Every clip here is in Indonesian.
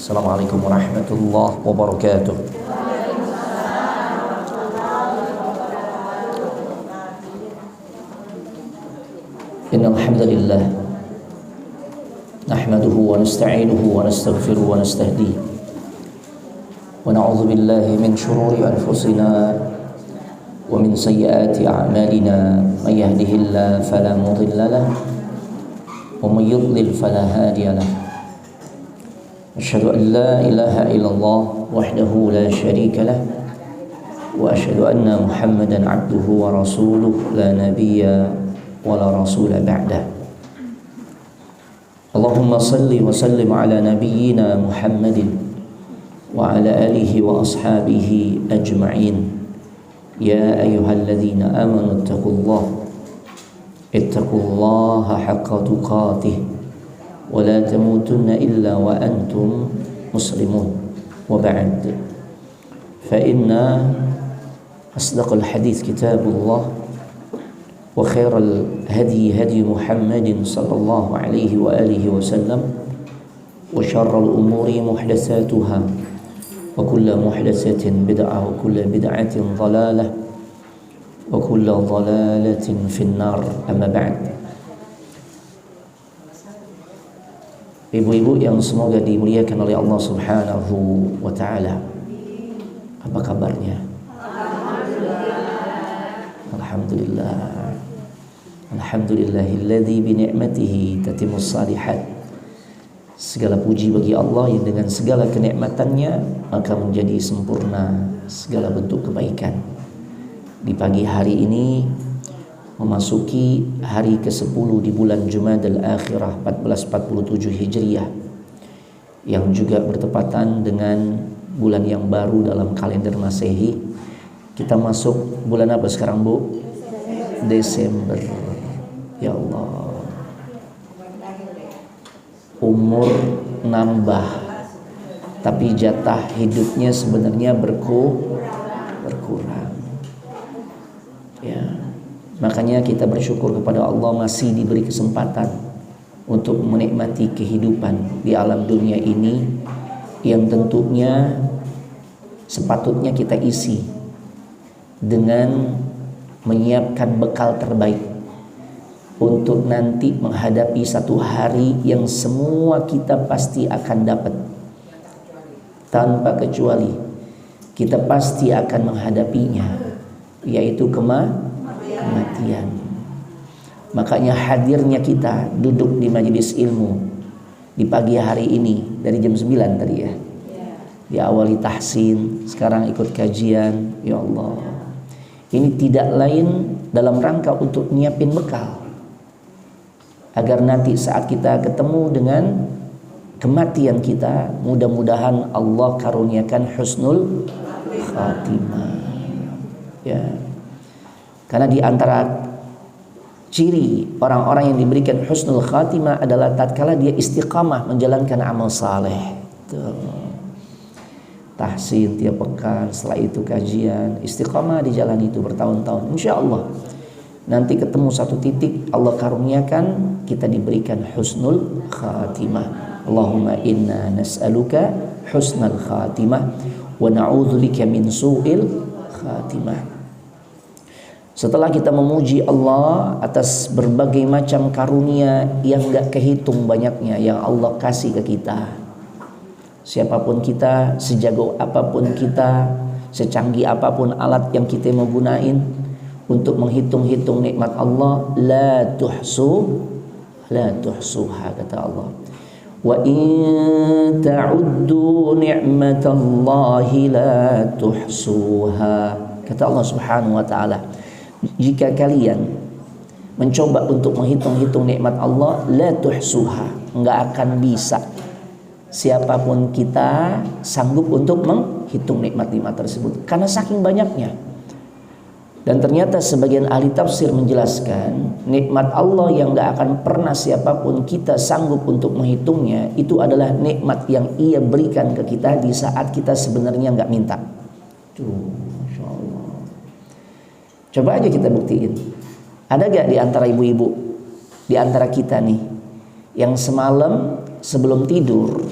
Assalamualaikum warahmatullahi wabarakatuh. Innal hamdalillah nahmaduhu wa nasta'inuhu wa nastaghfiruhu wa nastahdihi wa na'udzu billahi min shururi anfusina wa min sayyiati a'malina may yahdihillahu fala mudilla lahu wa may yudlil fala hadiya lahu. Asyhadu an la ilaha illallah wahdahu la syarika lah wa asyhadu anna Muhammadan abduhu wa rasuluh la nabiyya wa la rasula ba'dah. Allahumma salli wa sallim ala nabiyyina Muhammadin wa ala alihi wa ashabihi ajma'in. Ya ayyuhalladzina amanu ittaqullaha haqqa tuqatih wa la tamutunna illa wa antum muslimun. Wa ba'd. Fa inna asdaqal hadits kitabullah wa khairal hadi Muhammadin sallallahu alaihi wa alihi wasallam wa syarrul umuri muhdatsatuha wa kullu muhdatsatin bid'ah wa kullu bid'atin dhalalah wa kullu dhalalatin finnar. Amma ba'd. Ibu-ibu yang semoga dimuliakan oleh Allah Subhanahu wa taala. Apa kabarnya? Alhamdulillah. Alhamdulillahilladzi bi ni'matihi tatimmus shalihat. Segala puji bagi Allah yang dengan segala kenikmatannya maka menjadi sempurna segala bentuk kebaikan. Di pagi hari ini memasuki hari ke-10 di bulan Jumadal Akhirah 1447 Hijriah, yang juga bertepatan dengan bulan yang baru dalam kalender Masehi. Kita masuk bulan apa sekarang, Bu? Desember. Ya Allah, umur nambah tapi jatah hidupnya sebenarnya berkurang. Ya, makanya kita bersyukur kepada Allah masih diberi kesempatan untuk menikmati kehidupan di alam dunia ini yang tentunya sepatutnya kita isi dengan menyiapkan bekal terbaik untuk nanti menghadapi satu hari yang semua kita pasti akan dapat tanpa kecuali. Kita pasti akan menghadapinya, yaitu kematian. Makanya hadirnya kita duduk di majelis ilmu di pagi hari ini dari jam 9 tadi ya. Diawali tahsin, sekarang ikut kajian. Ya Allah, ini tidak lain dalam rangka untuk nyiapin bekal agar nanti saat kita ketemu dengan kematian kita, mudah-mudahan Allah karuniakan husnul khatimah. Ya. Karena di antara ciri orang-orang yang diberikan husnul khatimah adalah tatkala dia istiqamah menjalankan amal saleh. Tahsin tiap pekan, setelah itu kajian, istiqamah di jalan itu bertahun-tahun. Insya Allah nanti ketemu satu titik Allah karuniakan kita diberikan husnul khatimah. Allahumma inna nas'aluka husnul khatimah wa na'udzubika min su'il khatimah. Setelah kita memuji Allah atas berbagai macam karunia yang gak kehitung banyaknya yang Allah kasih ke kita, siapapun kita, sejago apapun kita, secanggih apapun alat yang kita mau gunain untuk menghitung-hitung nikmat Allah, la tuhsuha kata Allah. Wa in ta'uddu ni'matallahi la tuhsuha kata Allah Subhanahu wa taala. Jika kalian mencoba untuk menghitung-hitung nikmat Allah, la tuhsuha, enggak akan bisa siapapun kita sanggup untuk menghitung nikmat-nikmat tersebut karena saking banyaknya. Dan ternyata sebagian ahli tafsir menjelaskan nikmat Allah yang gak akan pernah siapapun kita sanggup untuk menghitungnya, itu adalah nikmat yang Ia berikan ke kita di saat kita sebenarnya gak minta. Tuh, Masya Allah. Coba aja kita buktiin. Ada gak di antara ibu-ibu, di antara kita nih, yang semalam sebelum tidur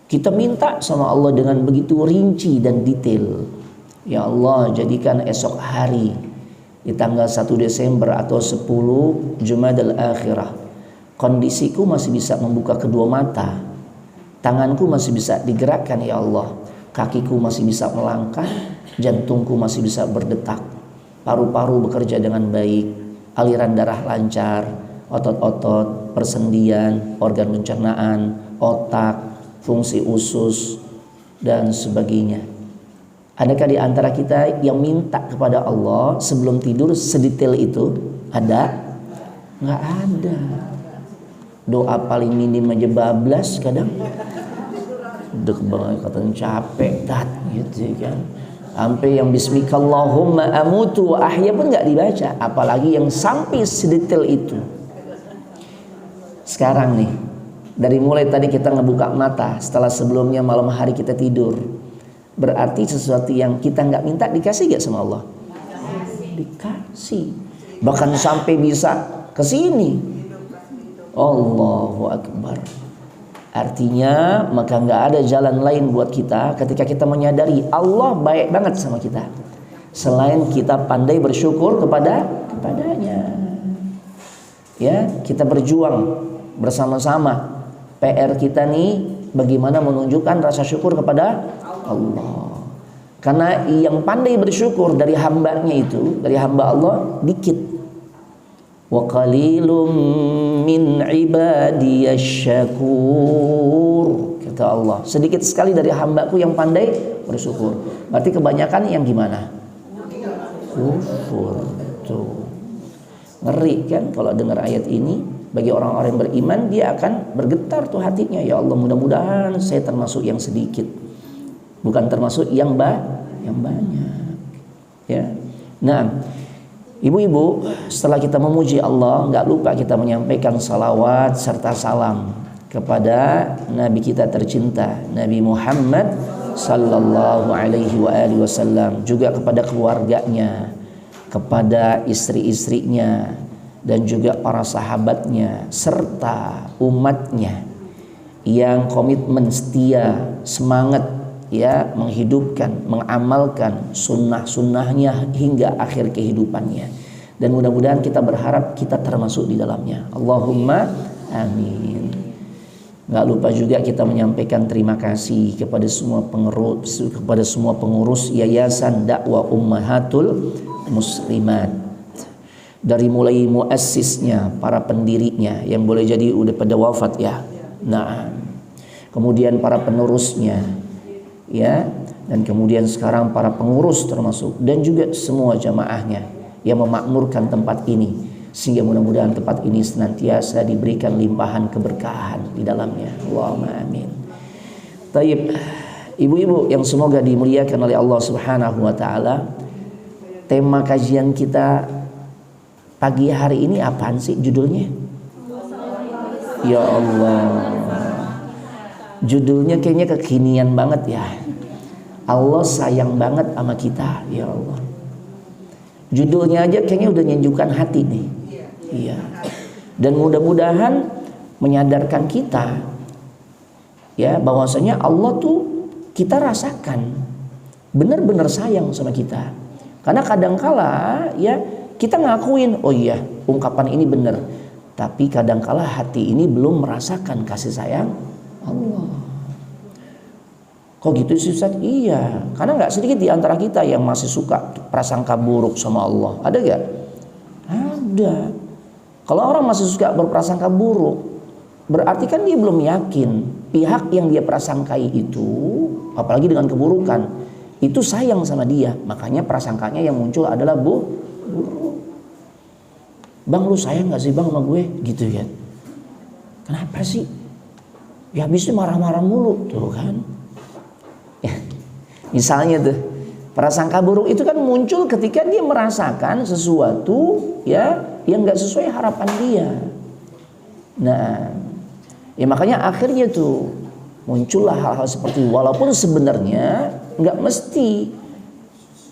Kita minta sama Allah dengan begitu rinci dan detail. Ya Allah, jadikan esok hari di tanggal 1 Desember atau 10 Jumadal Akhirah, kondisiku masih bisa membuka kedua mata, tanganku masih bisa digerakkan ya Allah, kakiku masih bisa melangkah, jantungku masih bisa berdetak, paru-paru bekerja dengan baik, aliran darah lancar, otot-otot, persendian, organ pencernaan, otak, fungsi usus, dan sebagainya. Adakah di antara kita yang minta kepada Allah sebelum tidur sedetail itu? Ada? Nggak ada. Doa paling minim aja bablas kadang. Dek banget, katanya capek dat gitu kan. Sampai yang bismikallahumma amutu wa ahya pun nggak dibaca, apalagi yang sampai sedetail itu. Sekarang nih, dari mulai tadi kita ngebuka mata, setelah sebelumnya malam hari kita tidur, berarti sesuatu yang kita nggak minta dikasih gak sama Allah? Dikasih. Bahkan sampai bisa ke sini. Allahu Akbar. Artinya maka nggak ada jalan lain buat kita ketika kita menyadari Allah baik banget sama kita, selain kita pandai bersyukur kepadanya. Ya, kita berjuang bersama-sama. PR kita nih bagaimana menunjukkan rasa syukur kepada Allah. Karena yang pandai bersyukur dari hambanya itu, dari hamba Allah dikit. Wa qalilum min ibadiyasy syakur, kata Allah. Sedikit sekali dari hambaku yang pandai bersyukur. Berarti kebanyakan yang gimana? Kufur. Tuh. Ngeri kan kalau dengar ayat ini. Bagi orang-orang yang beriman, dia akan bergetar tuh hatinya. Ya Allah, mudah-mudahan saya termasuk yang sedikit, bukan termasuk yang banyak. Ya. Nah, ibu-ibu, setelah kita memuji Allah, nggak lupa kita menyampaikan salawat serta salam kepada Nabi kita tercinta, Nabi Muhammad sallallahu alaihi wasallam, juga kepada keluarganya, kepada istri-istrinya, dan juga para sahabatnya serta umatnya yang komitmen setia, semangat ya menghidupkan, mengamalkan sunnah-sunnahnya hingga akhir kehidupannya. Dan mudah-mudahan kita berharap kita termasuk di dalamnya. Allahumma amin. Gak lupa juga kita menyampaikan terima kasih kepada semua pengurus Yayasan Dakwah Ummahatul Muslimat. Dari mulai muassisnya, para pendirinya yang boleh jadi udah pada wafat ya. Nah, kemudian para penerusnya ya, dan kemudian sekarang para pengurus termasuk, dan juga semua jamaahnya yang memakmurkan tempat ini, sehingga mudah-mudahan tempat ini senantiasa diberikan limpahan keberkahan di dalamnya. Allahumma amin. Taib, ibu-ibu yang semoga dimuliakan oleh Allah Subhanahu wa taala, tema kajian kita pagi hari ini apaan sih judulnya? Ya Allah, judulnya kayaknya kekinian banget ya. Allah sayang banget sama kita, ya Allah. Judulnya aja kayaknya udah menyejukkan hati nih. Iya. Dan mudah-mudahan menyadarkan kita ya bahwasanya Allah tuh kita rasakan benar-benar sayang sama kita. Karena kadangkala ya kita ngakuin, oh iya ungkapan ini benar, tapi kadangkala hati ini belum merasakan kasih sayang Allah. Kok gitu sih Ustaz? Iya, karena nggak sedikit di antara kita yang masih suka prasangka buruk sama Allah. Ada gak? Ada. Kalau orang masih suka berprasangka buruk, berarti kan dia belum yakin pihak yang dia prasangkai itu, apalagi dengan keburukan, itu sayang sama dia. Makanya prasangkanya yang muncul adalah buruk. Bang, lu sayang gak sih bang sama gue? Gitu kan. Kenapa sih? Ya habisnya marah-marah mulu tuh kan. Ya, misalnya tuh prasangka buruk itu kan muncul ketika dia merasakan sesuatu ya yang gak sesuai harapan dia. Nah, ya makanya akhirnya tuh muncullah hal-hal seperti, walaupun sebenarnya gak mesti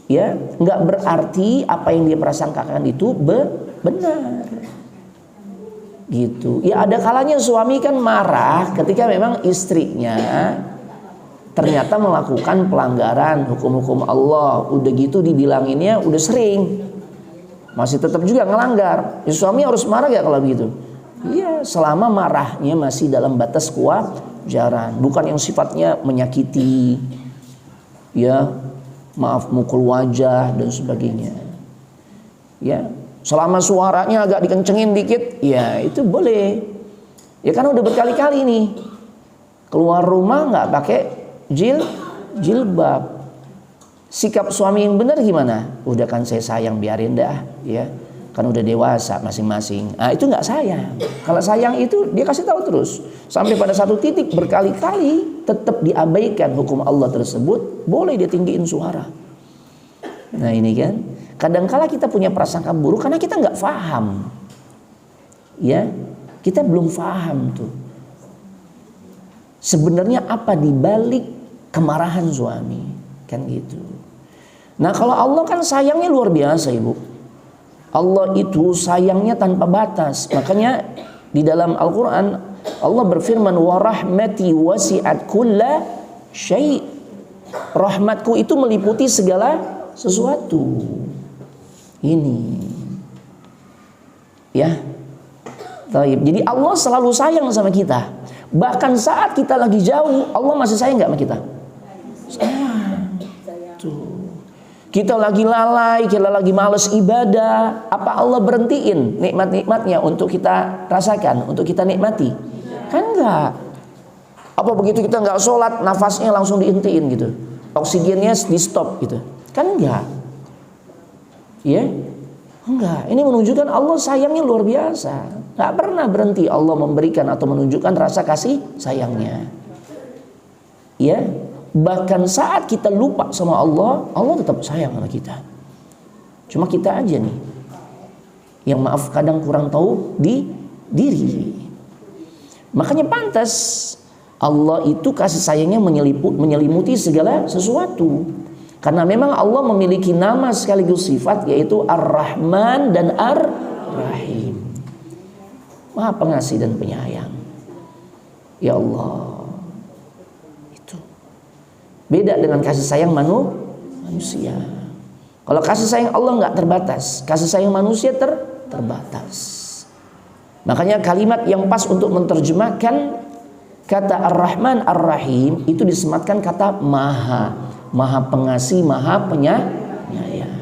ya, nggak berarti apa yang dia prasangkakan itu benar gitu ya. Ada kalanya suami kan marah ketika memang istrinya ternyata melakukan pelanggaran hukum-hukum Allah, udah gitu dibilanginnya udah sering, masih tetap juga ngelanggar. Ya, suami harus marah gak kalau begitu? Iya, selama marahnya masih dalam batas kewajaran, bukan yang sifatnya menyakiti, ya, maaf, mukul wajah dan sebagainya. Ya, selama suaranya agak dikencengin dikit, ya itu boleh. Ya kan udah berkali-kali nih keluar rumah nggak pakai jilbab. Sikap suami yang benar gimana? Udah kan saya sayang, biarin dah, ya. Kan udah dewasa masing-masing. Ah, itu nggak sayang. Kalau sayang itu dia kasih tahu terus. Sampai pada satu titik berkali-kali tetap diabaikan hukum Allah tersebut, boleh dia tinggiin suara. Nah ini kan, kadangkala kita punya prasangka buruk karena kita nggak paham. Ya, kita belum paham tuh. Sebenarnya apa dibalik kemarahan suami, kan gitu. Nah kalau Allah kan sayangnya luar biasa, Ibu. Allah itu sayangnya tanpa batas. Makanya di dalam Al-Quran Allah berfirman, wa rahmati wasi'at kulla syai'. Rahmatku itu meliputi segala sesuatu. Ini, ya. Jadi Allah selalu sayang sama kita. Bahkan saat kita lagi jauh, Allah masih sayang gak sama kita? Sayang. Tuh. Kita lagi lalai, kita lagi males ibadah, apa Allah berhentiin nikmat-nikmatnya untuk kita rasakan, untuk kita nikmati? Kan enggak. Apa begitu kita enggak sholat, nafasnya langsung dihentiin gitu, oksigennya di stop gitu? Kan enggak. Ya, enggak. Ini menunjukkan Allah sayangnya luar biasa. Enggak pernah berhenti Allah memberikan atau menunjukkan rasa kasih sayangnya. Ya. Bahkan saat kita lupa sama Allah, Allah tetap sayang sama kita. Cuma kita aja nih yang maaf kadang kurang tahu diri. Makanya pantas Allah itu kasih sayangnya menyelimuti segala sesuatu. Karena memang Allah memiliki nama sekaligus sifat, yaitu Ar-Rahman dan Ar-Rahim. Maha pengasih dan penyayang. Ya Allah. Beda dengan kasih sayang manusia. Kalau kasih sayang Allah nggak terbatas, kasih sayang manusia terbatas. Makanya kalimat yang pas untuk menerjemahkan kata Ar-Rahman Ar-Rahim itu disematkan kata Maha, Maha pengasih, Maha penyayang.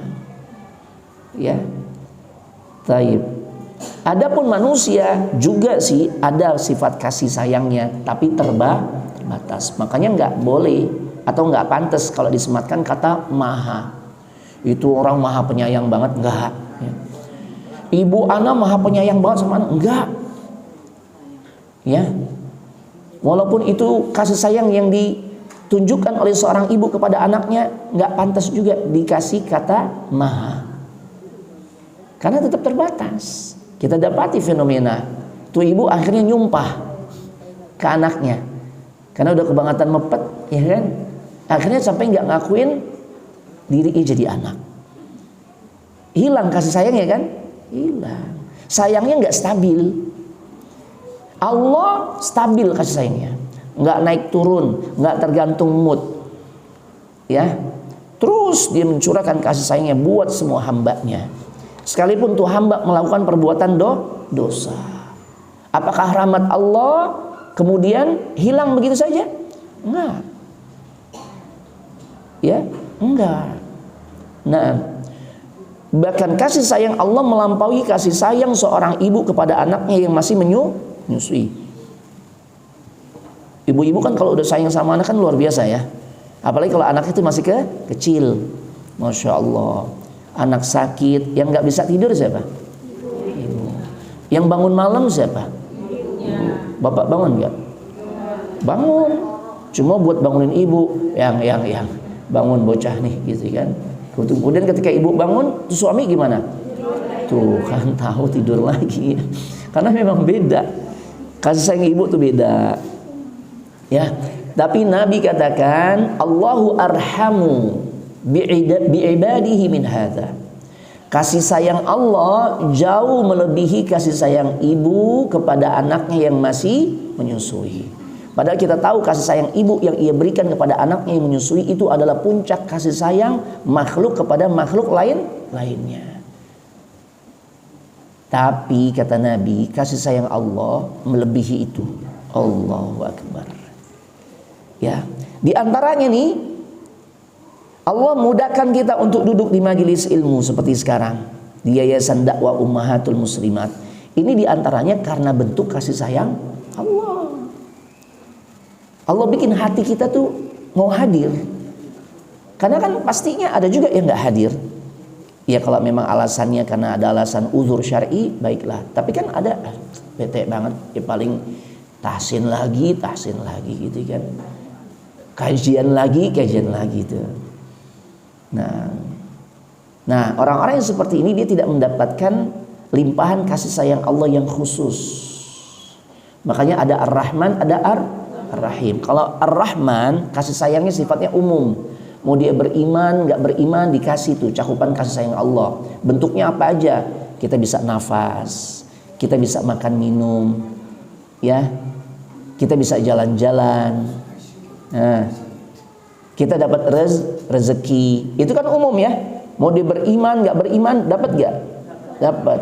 Ya, taib. Adapun manusia juga sih ada sifat kasih sayangnya, tapi terbatas. Makanya nggak boleh atau nggak pantas kalau disematkan kata Maha. Itu orang Maha penyayang banget, enggak. Ya. Ibu Ana Maha penyayang banget sama anak, enggak. Ya, walaupun itu kasih sayang yang ditunjukkan oleh seorang ibu kepada anaknya, nggak pantas juga dikasih kata Maha, karena tetap terbatas. Kita dapati fenomena tuh ibu akhirnya nyumpah ke anaknya karena udah kebangetan mepet, ya kan? Akhirnya sampai nggak ngakuin dirinya jadi anak. Hilang kasih sayangnya kan? Hilang. Sayangnya nggak stabil. Allah stabil kasih sayangnya, nggak naik turun, nggak tergantung mood. Ya, terus dia mencurahkan kasih sayangnya buat semua hambanya. Sekalipun tuh hamba melakukan perbuatan dosa. Apakah rahmat Allah kemudian hilang begitu saja? Enggak. Ya, enggak. Nah, bahkan kasih sayang Allah melampaui kasih sayang seorang ibu kepada anaknya yang masih menyusui. Ibu-ibu kan kalau udah sayang sama anak kan luar biasa ya. Apalagi kalau anak itu masih kecil. Masya Allah. Anak sakit, yang nggak bisa tidur siapa? Ibu. Yang bangun malam siapa? Bapak bangun nggak? Bangun. Cuma buat bangunin ibu yang bangun bocah nih gitu kan. Kemudian ketika ibu bangun, tuh suami gimana? Tuh kan tahu tidur lagi. Karena memang beda. Kasih sayang ibu tuh beda. Ya, tapi Nabi katakan Allahu arhamu bi'ibadihi min hadza. Kasih sayang Allah jauh melebihi kasih sayang ibu kepada anaknya yang masih menyusui. Padahal kita tahu kasih sayang ibu yang ia berikan kepada anaknya yang menyusui itu adalah puncak kasih sayang makhluk kepada makhluk lainnya. Tapi kata Nabi, kasih sayang Allah melebihi itu. Allahu Akbar. Ya, di antaranya nih, Allah mudahkan kita untuk duduk di majelis ilmu seperti sekarang di Yayasan Dakwah Ummahatul Muslimat. Ini di antaranya karena bentuk kasih sayang Allah. Allah bikin hati kita tuh mau hadir. Karena kan pastinya ada juga yang nggak hadir. Ya kalau memang alasannya karena ada alasan uzur syar'i, baiklah. Tapi kan ada bete banget, ya paling tahsin lagi gitu kan. Kajian lagi tuh. Nah, orang-orang yang seperti ini dia tidak mendapatkan limpahan kasih sayang Allah yang khusus. Makanya ada Ar-Rahman, ada Ar-Rahim. Kalau Ar-Rahman kasih sayangnya sifatnya umum. Mau dia beriman, nggak beriman, dikasih tuh cakupan kasih sayang Allah. Bentuknya apa aja? Kita bisa nafas, kita bisa makan minum, ya, kita bisa jalan-jalan. Nah, kita dapat rezeki. Itu kan umum ya. Mau dia beriman, nggak beriman, dapat nggak? Dapat.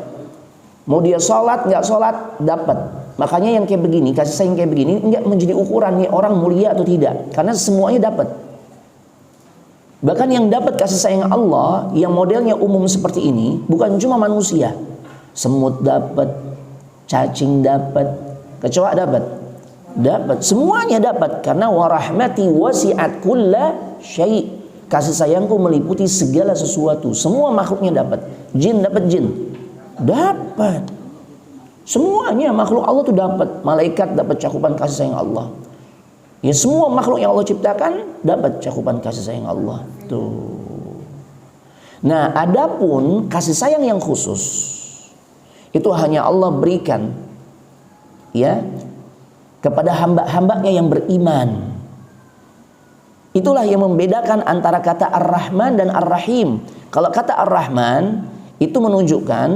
Mau dia sholat, nggak sholat, dapat. Makanya yang kayak begini, kasih sayang kayak begini, nggak menjadi ukuran nih orang mulia atau tidak. Karena semuanya dapat. Bahkan yang dapat kasih sayang Allah yang modelnya umum seperti ini bukan cuma manusia. Semut dapat, cacing dapat, kecoa dapat. Semuanya dapat karena warahmati wasi'at kulla syai'. Kasih sayangku meliputi segala sesuatu. Semua makhluknya dapat. Jin dapat jin. Dapat. Semuanya makhluk Allah tuh dapat. Malaikat dapat cakupan kasih sayang Allah. Ya semua makhluk yang Allah ciptakan dapat cakupan kasih sayang Allah. Tuh. Nah, adapun kasih sayang yang khusus itu hanya Allah berikan ya kepada hamba-hambanya yang beriman. Itulah yang membedakan antara kata Ar-Rahman dan Ar-Rahim. Kalau kata Ar-Rahman itu menunjukkan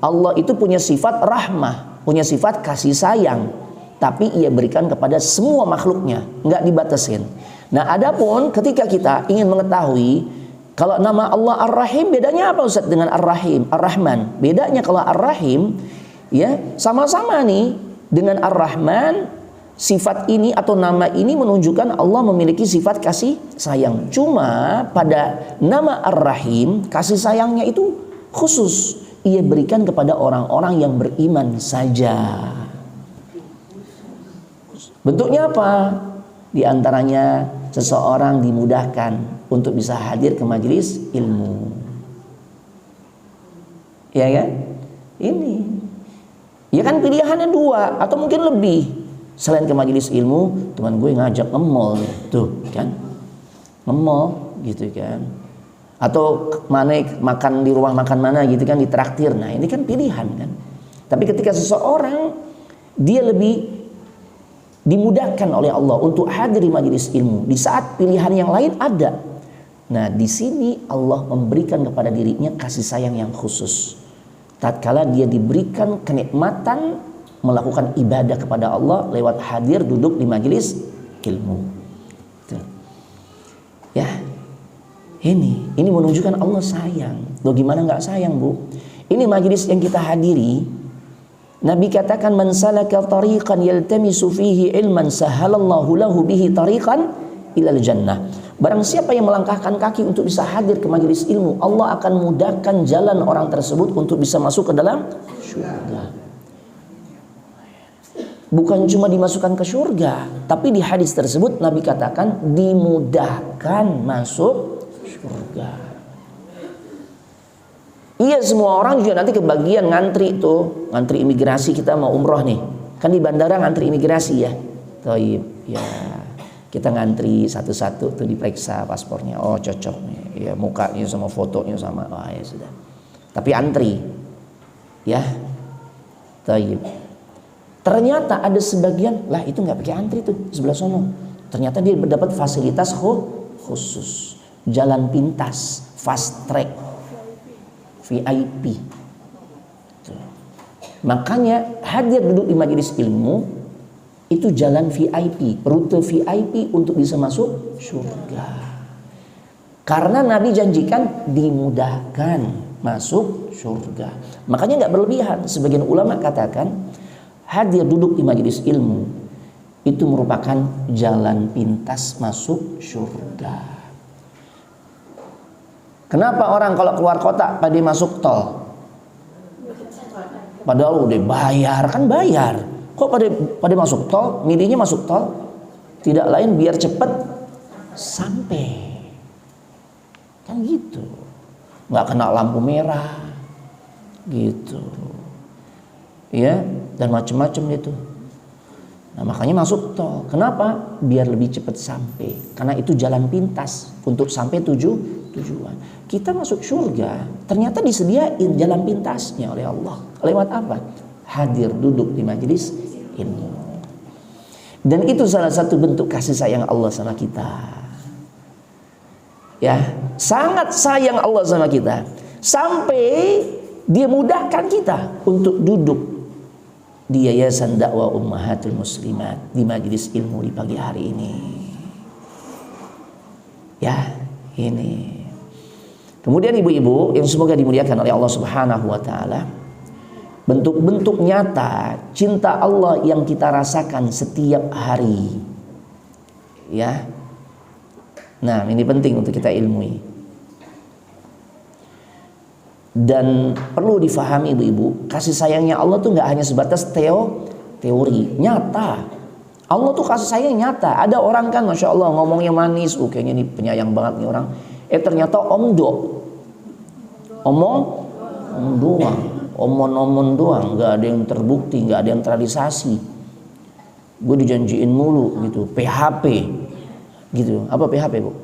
Allah itu punya sifat rahmah, punya sifat kasih sayang. Tapi ia berikan kepada semua makhluknya, nggak dibatasin. Nah, adapun ketika kita ingin mengetahui kalau nama Allah Ar-Rahim bedanya apa Ustaz dengan Ar-Rahim, Ar-Rahman? Bedanya kalau Ar-Rahim ya sama-sama nih dengan Ar-Rahman, sifat ini atau nama ini menunjukkan Allah memiliki sifat kasih sayang. Cuma pada nama Ar-Rahim kasih sayangnya itu khusus, ia berikan kepada orang-orang yang beriman saja. Bentuknya apa? Di antaranya seseorang dimudahkan untuk bisa hadir ke majelis ilmu. Ya kan? Ini. Ya kan pilihannya dua atau mungkin lebih. Selain ke majelis ilmu, teman gue ngajak nge-mall tuh kan. Nge-mall gitu kan. Atau mana makan di rumah makan mana gitu kan, ditraktir. Nah, ini kan pilihan kan. Tapi ketika seseorang dia lebih dimudahkan oleh Allah untuk hadir di majelis ilmu di saat pilihan yang lain ada. Nah, di sini Allah memberikan kepada dirinya kasih sayang yang khusus. Tatkala dia diberikan kenikmatan melakukan ibadah kepada Allah lewat hadir duduk di majelis ilmu. Tuh. Ya. Ini menunjukkan Allah sayang. Loh gimana nggak sayang, Bu? Ini majelis yang kita hadiri. Nabi katakan man salaka tariqan yaltamisu fihi ilman sahalallahu lahu bihi tariqan ilal jannah. Barang siapa yang melangkahkan kaki untuk bisa hadir ke majelis ilmu, Allah akan mudahkan jalan orang tersebut untuk bisa masuk ke dalam surga. Bukan cuma dimasukkan ke surga, tapi di hadis tersebut Nabi katakan dimudahkan masuk surga. Iya, semua orang juga nanti kebagian ngantri tuh, ngantri imigrasi. Kita mau umroh nih, kan di bandara ngantri imigrasi ya. Toib, ya kita ngantri satu-satu tuh diperiksa paspornya. Oh cocok nih, ya mukanya sama fotonya sama. Oh ya sudah. Tapi antri, ya. Toib. Ternyata ada sebagian lah itu nggak pakai antri tuh sebelah sono. Ternyata dia mendapat fasilitas khusus, jalan pintas, fast track. VIP. Makanya hadir duduk di majelis ilmu Itu jalan VIP, rute VIP untuk bisa masuk surga. Karena Nabi janjikan dimudahkan masuk surga. Makanya nggak berlebihan. Sebagian ulama katakan hadir duduk di majelis ilmu itu merupakan jalan pintas masuk surga. Kenapa orang kalau keluar kota pada masuk tol? Padahal udah bayar, kan bayar. Kok pada masuk tol? Milihnya masuk tol tidak lain biar cepat sampai. Kan gitu. Nggak kena lampu merah. Gitu. Ya, dan macam-macam itu. Nah, makanya masuk tol. Kenapa? Biar lebih cepat sampai. Karena itu jalan pintas untuk sampai tujuan. Kita masuk surga, ternyata disediain jalan pintasnya oleh Allah. Lewat apa? Hadir duduk di majelis ilmu. Dan itu salah satu bentuk kasih sayang Allah sama kita. Ya, sangat sayang Allah sama kita. Sampai Dia mudahkan kita untuk duduk di Yayasan Dakwah Ummahatul Muslimat di majelis ilmu di pagi hari ini. Ya, ini. Kemudian ibu-ibu yang semoga dimuliakan oleh Allah Subhanahu wa taala, bentuk-bentuk nyata cinta Allah yang kita rasakan setiap hari. Ya. Nah, ini penting untuk kita ilmui. Dan perlu difahami ibu-ibu, kasih sayangnya Allah tuh nggak hanya sebatas teori, nyata. Allah tuh kasih sayang nyata. Ada orang kan, masya Allah ngomongnya manis, kayaknya ini penyayang banget nih orang. Ternyata omong doang, omong doang, nggak ada yang terbukti, nggak ada yang terrealisasi. Gue dijanjiin mulu gitu, PHP, gitu. Apa PHP bu?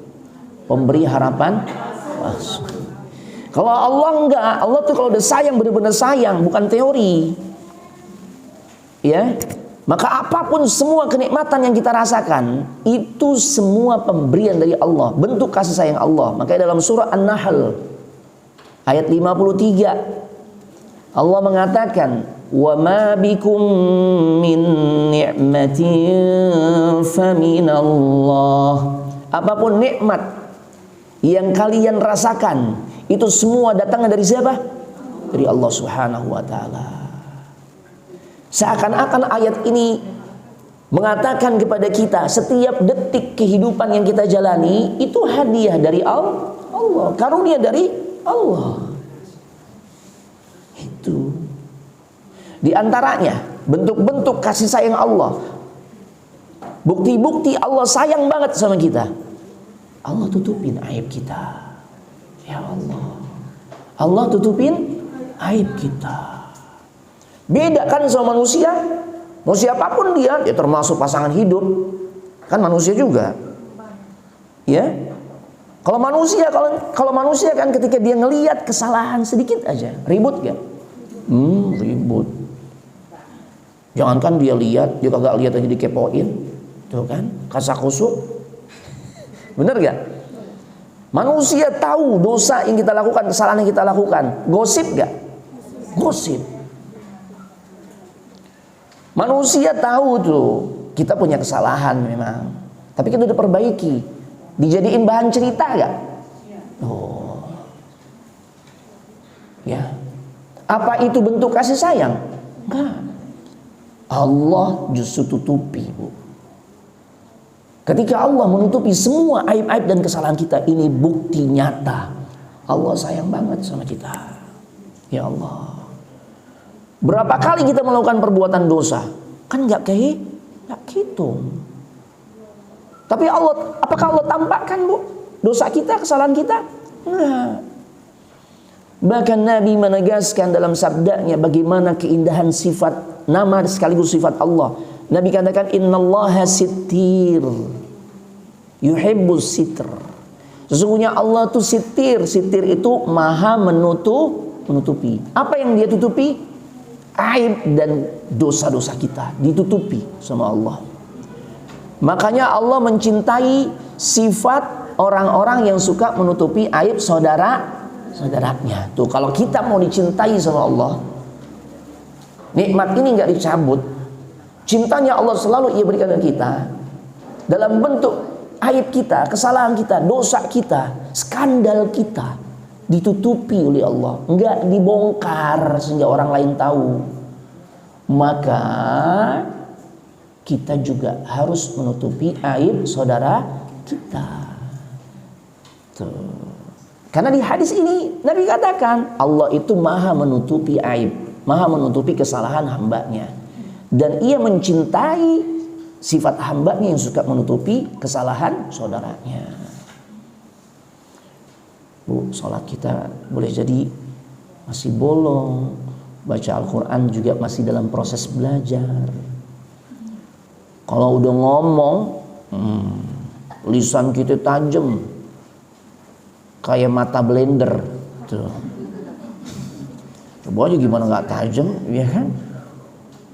Pemberi harapan palsu. Kalau Allah enggak, Allah tuh kalau udah sayang benar-benar sayang, bukan teori. Ya, maka apapun semua kenikmatan yang kita rasakan itu semua pemberian dari Allah, bentuk kasih sayang Allah. Makanya dalam surah An-Nahl ayat 53 Allah mengatakan, "Wa ma bikum min ni'matin faminallah." Apapun nikmat yang kalian rasakan itu semua datangnya dari siapa? Dari Allah Subhanahu wa taala. Seakan-akan ayat ini mengatakan kepada kita setiap detik kehidupan yang kita jalani itu hadiah dari Allah, karunia dari Allah. Itu di antaranya bentuk-bentuk kasih sayang Allah. Bukti-bukti Allah sayang banget sama kita. Allah tutupin aib kita. Ya Allah. Allah tutupin aib kita. Beda kan sama manusia. Mau siapapun dia termasuk pasangan hidup. Kan manusia juga. Ya. Kalau manusia kan ketika dia ngelihat kesalahan sedikit aja, ribut gak? Ribut. Jangankan dia lihat, dia kagak lihat aja dikepoin. Tuh kan, kasakusuk. Bener gak? Manusia tahu dosa yang kita lakukan, kesalahan yang kita lakukan. Gosip gak? Gosip. Manusia tahu tuh kita punya kesalahan memang, tapi kita udah perbaiki. Dijadiin bahan cerita gak? Oh. Ya. Apa itu bentuk kasih sayang? Enggak. Allah justru tutupi, Bu. Ketika Allah menutupi semua aib-aib dan kesalahan kita, ini bukti nyata Allah sayang banget sama kita. Ya Allah. Berapa kali kita melakukan perbuatan dosa? Kan nggak hitung. Tapi Allah, apakah Allah tampakkan, Bu, dosa kita, kesalahan kita? Enggak. Bahkan Nabi menegaskan dalam sabdanya bagaimana keindahan sifat nama sekaligus sifat Allah. Nabi katakan, innallaha sittir yuhibbus sitr. Sesungguhnya Allah itu sitir. Sitir itu maha menutupi. Apa yang dia tutupi? Aib dan dosa-dosa kita ditutupi sama Allah. Makanya Allah mencintai sifat orang-orang yang suka menutupi aib saudaranya. Tuh, kalau kita mau dicintai sama Allah, nikmat ini nggak dicabut, Cintanya Allah selalu Ia berikan ke kita dalam bentuk aib kita, kesalahan kita, dosa kita, skandal kita ditutupi oleh Allah, enggak dibongkar sehingga orang lain tahu. Maka kita juga harus menutupi aib saudara kita. Tuh. Karena di hadis ini Nabi katakan Allah itu maha menutupi aib, maha menutupi kesalahan hambanya, dan Ia mencintai sifat hambanya yang suka menutupi kesalahan saudaranya. Bu, sholat kita boleh jadi masih bolong, baca Al-Quran juga masih dalam proses belajar. Kalau udah ngomong, lisan kita tajam kayak mata blender tuh. Coba aja gimana nggak tajam, ya kan?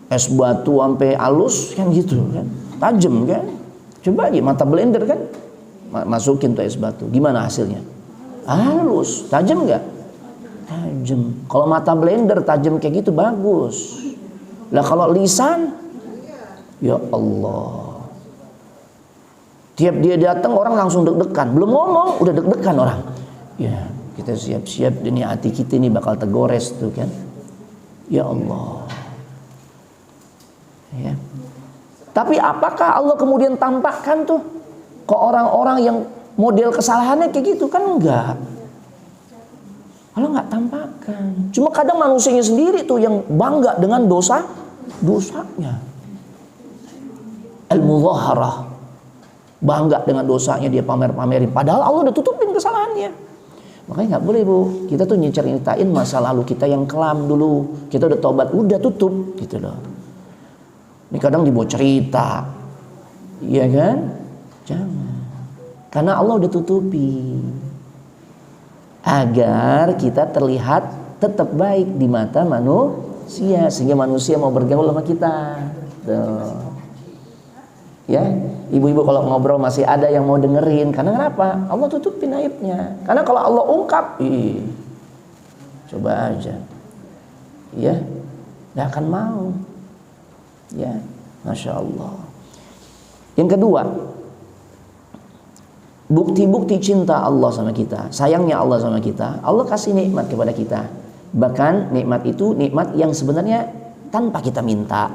Es batu sampai halus kan gitu kan, tajam kan? Coba aja mata blender kan, masukin tuh es batu, gimana hasilnya? Halus, tajam nggak? Tajam. Kalau mata blender tajam kayak gitu bagus. Lah kalau lisan, ya Allah, tiap dia datang orang langsung deg-degan, belum ngomong udah deg-degan orang. Ya, kita siap-siap, ini hati kita ini bakal tergores tuh kan. Ya Allah. Ya. Tapi apakah Allah kemudian tampakkan tuh ke orang-orang yang model kesalahannya kayak gitu? Kan enggak. Allah nggak tampakkan. Cuma kadang manusianya sendiri tuh yang bangga dengan dosanya. Al-mudhaharah, bangga dengan dosanya, dia pamer-pamerin. Padahal Allah udah tutupin kesalahannya. Makanya nggak boleh bu, kita tuh nyeritain masa lalu kita yang kelam dulu. Kita udah tobat, udah tutup gitu loh. Ini kadang dibawa cerita, iya kan? Jangan, karena Allah udah tutupi agar kita terlihat tetap baik di mata manusia, sehingga manusia mau bergaul sama kita. Tuh. Ya, ibu-ibu kalau ngobrol masih ada yang mau dengerin. Karena kenapa? Allah tutupin aibnya. Karena kalau Allah ungkap, coba aja, ya, nggak akan mau. Ya, masya Allah. Yang kedua, bukti-bukti cinta Allah sama kita, sayangnya Allah sama kita. Allah kasih nikmat kepada kita. Bahkan nikmat itu nikmat yang sebenarnya tanpa kita minta.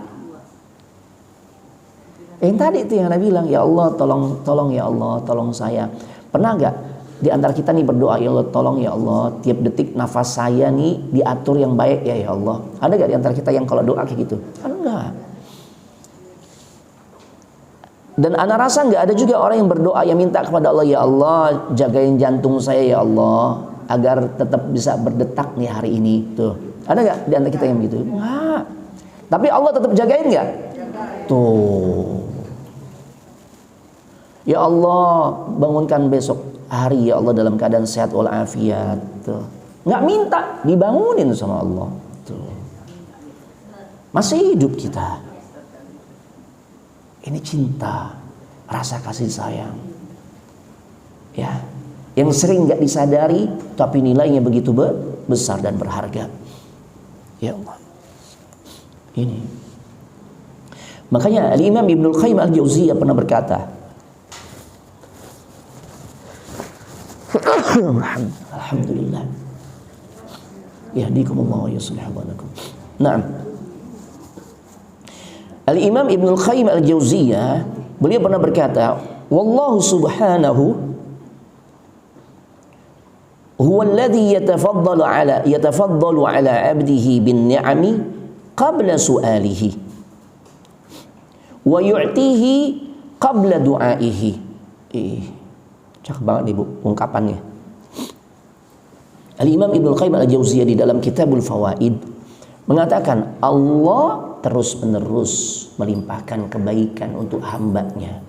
Yang tadi itu yang Nabi bilang, ya Allah tolong ya Allah, tolong saya. Pernah nggak di antara kita nih berdoa, ya Allah tolong ya Allah, tiap detik nafas saya nih diatur yang baik ya Allah. Ada nggak di antara kita yang kalau doa kayak gitu? Enggak. Dan ana rasa nggak ada juga orang yang berdoa yang minta kepada Allah, ya Allah jagain jantung saya ya Allah agar tetap bisa berdetak nih hari ini. Tuh, ada nggak di antara kita yang begitu? Enggak. Tapi Allah tetap jagain nggak? Tuh. Ya Allah bangunkan besok hari ya Allah dalam keadaan sehat walafiat. Tuh. Nggak minta, dibangunin sama Allah. Tuh. Masih hidup kita. Ini cinta, rasa kasih sayang. Ya, yang sering nggak disadari, tapi nilainya begitu besar dan berharga. Ya Allah. Ini. Makanya Al-Imam Ibnul Qayyim Al-Jauziyah pernah berkata, Alhamdulillah. Yahdikumullah wa yuslih balakum. Naam. Al-Imam Ibnul Qayyim Al-Jauziyah, beliau pernah berkata, wallahu subhanahu huwa alladhi yatafaddalu ala 'abdihi bin ni'ami qabla su'alihi wa yu'tihi qabla du'aihi. Cakep banget ibu ungkapannya. Al-Imam Ibnul Qayyim Al-Jauziyah di dalam Kitabul Fawaid mengatakan Allah terus-menerus melimpahkan kebaikan untuk hambanya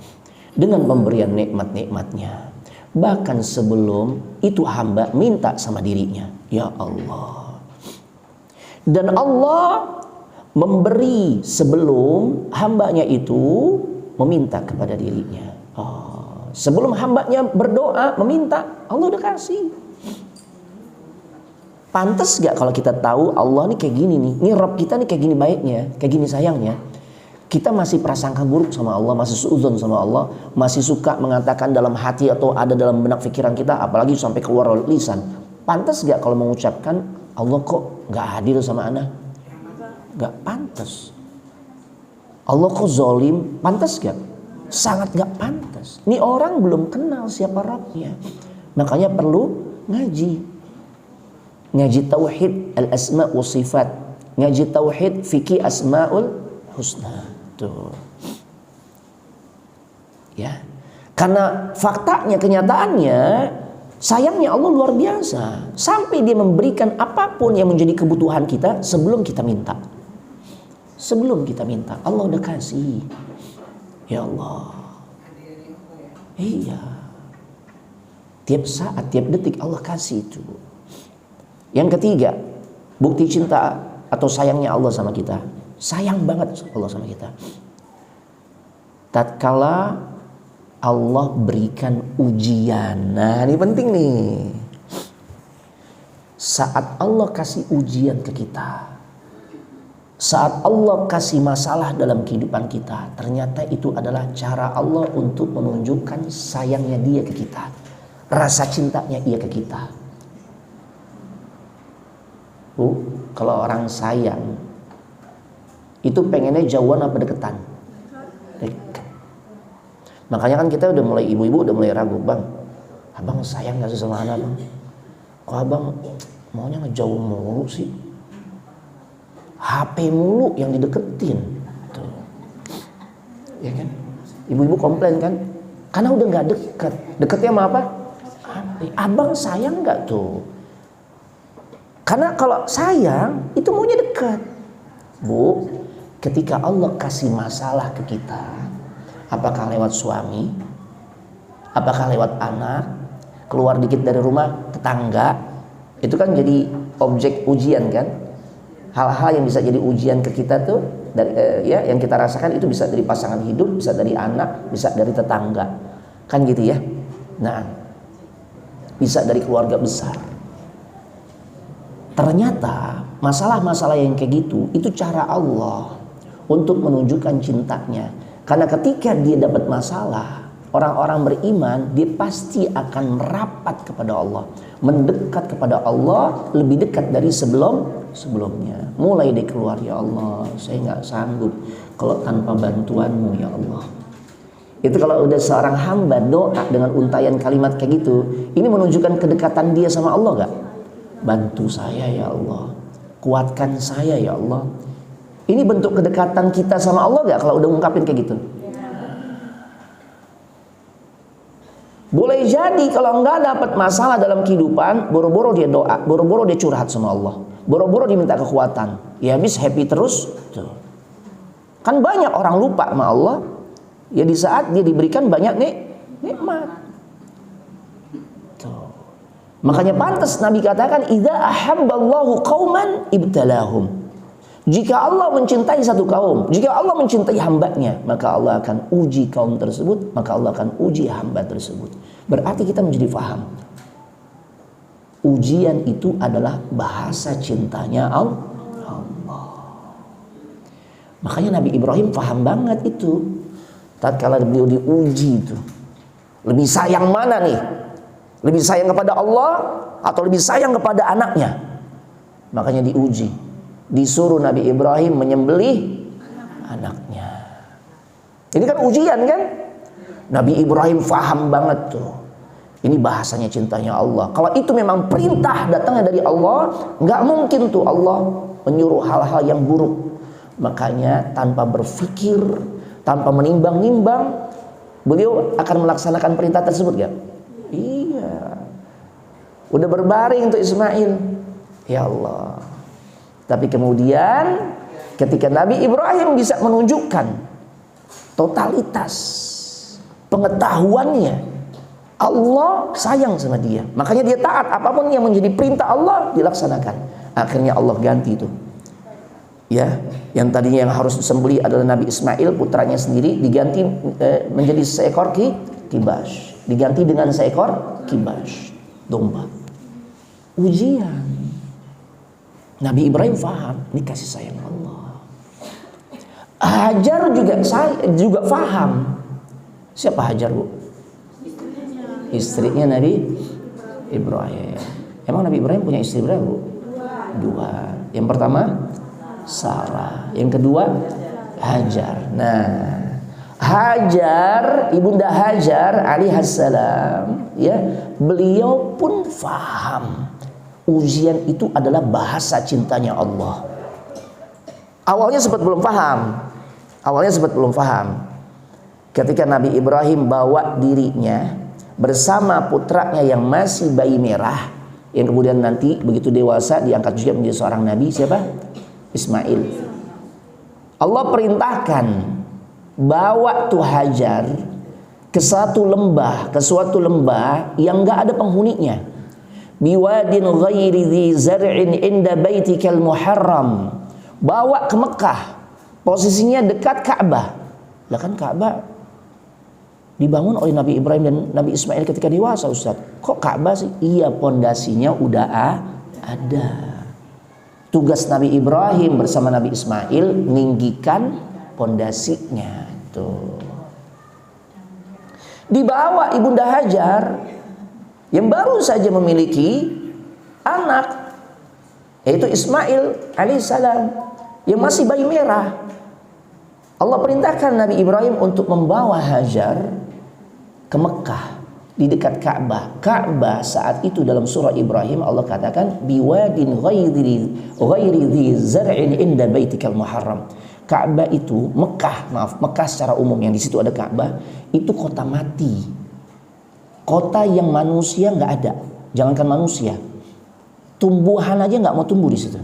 dengan pemberian nikmat-nikmatnya. Bahkan sebelum itu hamba minta sama dirinya, ya Allah. Dan Allah memberi sebelum hambanya itu meminta kepada dirinya. Sebelum hambanya berdoa meminta, Allah udah kasih. Pantas gak kalau kita tahu Allah nih kayak gini nih, ini Rabb kita nih kayak gini baiknya, kayak gini sayangnya. Kita masih prasangka buruk sama Allah, masih suudzon sama Allah, masih suka mengatakan dalam hati atau ada dalam benak pikiran kita, apalagi sampai keluar oleh lisan. Pantas gak kalau mengucapkan, Allah kok gak adil sama ana? Gak pantas. Allah kok zolim? Pantas gak? Sangat gak pantas. Ini orang belum kenal siapa Rabbnya. Makanya perlu ngaji. Ngaji tauhid al-asma wa sifat. Ngaji tauhid fikih asmaul husna. Tuh. Ya. Karena faktanya, kenyataannya, sayangnya Allah luar biasa. Sampai dia memberikan apapun yang menjadi kebutuhan kita sebelum kita minta. Sebelum kita minta, Allah udah kasih. Ya Allah. Iya. Tiap saat, tiap detik Allah kasih itu. Yang ketiga, bukti cinta atau sayangnya Allah sama kita. Sayang banget Allah sama kita. Tatkala Allah berikan ujian. Nah, ini penting nih. Saat Allah kasih ujian ke kita, saat Allah kasih masalah dalam kehidupan kita, ternyata itu adalah cara Allah untuk menunjukkan sayangnya Dia ke kita, rasa cintanya Ia ke kita. Kalau orang sayang itu pengennya jauhan apa deketan? Dekat. Makanya kan kita udah mulai, ibu-ibu udah mulai ragu, bang, abang sayang gak sih sama anak bang? Kok abang maunya ngejauh mulu sih? HP mulu yang dideketin. Tuh. Ya kan? Ibu-ibu komplain kan? Karena udah gak deket. Deketnya sama apa? HP. Abang sayang gak tuh? Karena kalau sayang itu maunya dekat. Bu, ketika Allah kasih masalah ke kita, apakah lewat suami, apakah lewat anak, keluar dikit dari rumah, tetangga, itu kan jadi objek ujian kan? Hal-hal yang bisa jadi ujian ke kita tuh dari ya yang kita rasakan itu bisa dari pasangan hidup, bisa dari anak, bisa dari tetangga, kan gitu ya. Nah, bisa dari keluarga besar. Ternyata masalah-masalah yang kayak gitu itu cara Allah untuk menunjukkan cintanya. Karena ketika dia dapat masalah, orang-orang beriman dia pasti akan merapat kepada Allah, mendekat kepada Allah lebih dekat dari sebelumnya. Mulai dari keluar, ya Allah, saya nggak sanggup kalau tanpa bantuanmu ya Allah. Itu kalau udah seorang hamba doa dengan untayan kalimat kayak gitu, ini menunjukkan kedekatan dia sama Allah gak? Bantu saya ya Allah, kuatkan saya ya Allah. Ini bentuk kedekatan kita sama Allah gak kalau udah ngungkapin kayak gitu? Boleh jadi kalau nggak dapat masalah dalam kehidupan, boro-boro dia doa, boro-boro dia curhat sama Allah, boro-boro dia minta kekuatan, ya habis happy terus. Tuh. Kan banyak orang lupa sama Allah, ya di saat dia diberikan banyak nikmat. Tuh. Makanya pantas Nabi katakan, idza ahabballahu qauman ibtalahum. Jika Allah mencintai satu kaum, jika Allah mencintai hambanya, maka Allah akan uji kaum tersebut, maka Allah akan uji hamba tersebut. Berarti kita menjadi faham, ujian itu adalah bahasa cintanya Allah. Makanya Nabi Ibrahim paham banget itu. Tatkala beliau diuji itu, lebih sayang mana nih? Lebih sayang kepada Allah atau lebih sayang kepada anaknya? Makanya diuji. Disuruh Nabi Ibrahim menyembelih anaknya. Ini kan ujian kan? Nabi Ibrahim faham banget tuh. Ini bahasanya cintanya Allah. Kalau itu memang perintah datangnya dari Allah, nggak mungkin tuh Allah menyuruh hal-hal yang buruk. Makanya tanpa berpikir, tanpa menimbang-nimbang, beliau akan melaksanakan perintah tersebut gak? Iya. Udah berbaring tuh Ismail. Ya Allah. Tapi kemudian ketika Nabi Ibrahim bisa menunjukkan totalitas pengetahuannya, Allah sayang sama dia. Makanya dia taat, apapun yang menjadi perintah Allah dilaksanakan. Akhirnya Allah ganti itu. Ya, yang tadinya yang harus disembelih adalah Nabi Ismail, putranya sendiri, diganti menjadi seekor kibas. Diganti dengan seekor kibas, domba. Ujian. Nabi Ibrahim faham, ini kasih sayang Allah. Hajar juga faham. Siapa Hajar, Bu? Istrinya Nabi Ibrahim. Emang Nabi Ibrahim punya istri berapa, Bu? Dua. Yang pertama Sarah, yang kedua Hajar. Nah, Hajar, ibunda Hajar alaihassalam, ya, beliau pun faham ujian itu adalah bahasa cintanya Allah. Awalnya sempat belum paham. Ketika Nabi Ibrahim bawa dirinya bersama putranya yang masih bayi merah, yang kemudian nanti begitu dewasa diangkat juga menjadi seorang nabi, siapa? Ismail. Allah perintahkan bawa tuh Hajar ke suatu lembah yang enggak ada penghuninya. Biwadin ghairi dzi zar'in inda baitikal muharram. Bawa ke Mekah. Posisinya dekat Ka'bah. Lah kan Ka'bah dibangun oleh Nabi Ibrahim dan Nabi Ismail ketika dewasa, Ustaz. Kok Ka'bah sih? Iya, pondasinya udah ada. Tugas Nabi Ibrahim bersama Nabi Ismail meninggikan pondasinya. Tuh. Dibawa ibunda Hajar yang baru saja memiliki anak, yaitu Ismail alaihissalam, yang masih bayi merah. Allah perintahkan Nabi Ibrahim untuk membawa Hajar ke Mekah, di dekat Ka'bah. Ka'bah saat itu dalam surah Ibrahim Allah katakan biwadin ghairi dzi zar'in inda baitikal muharram. Ka'bah itu Mekah secara umum yang di situ ada Ka'bah itu kota mati. Kota yang manusia nggak ada. Jangankan manusia, tumbuhan aja nggak mau tumbuh di situ.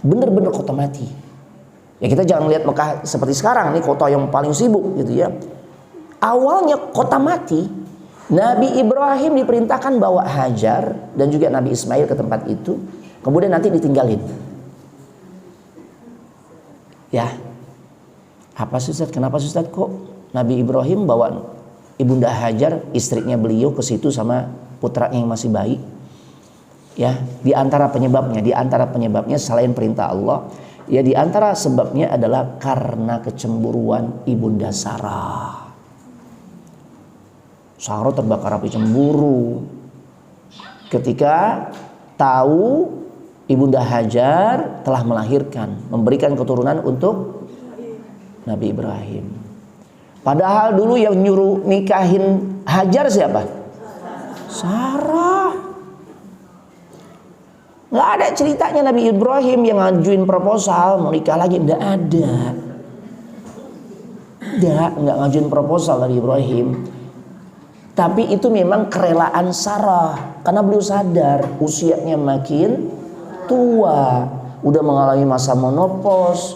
Bener-bener kota mati. Ya kita jangan lihat Mekah seperti sekarang, ini kota yang paling sibuk gitu ya. Awalnya kota mati. Nabi Ibrahim diperintahkan bawa Hajar dan juga Nabi Ismail ke tempat itu, kemudian nanti ditinggalin. Ya, apa sih Ustaz? Kenapa sih Ustaz kok Nabi Ibrahim bawa ibunda Hajar, istrinya beliau, ke situ sama putranya yang masih bayi? Ya, di antara penyebabnya selain perintah Allah, ya di antara sebabnya adalah karena kecemburuan ibunda Sarah. Sarah terbakar api cemburu ketika tahu ibunda Hajar telah melahirkan, memberikan keturunan untuk Nabi Ibrahim. Padahal dulu yang nyuruh nikahin Hajar siapa? Sarah. Nggak ada ceritanya Nabi Ibrahim yang ngajuin proposal mau nikah lagi, nggak ada. Nggak ngajuin proposal Nabi Ibrahim. Tapi itu memang kerelaan Sarah, karena beliau sadar usianya makin tua, udah mengalami masa menopause,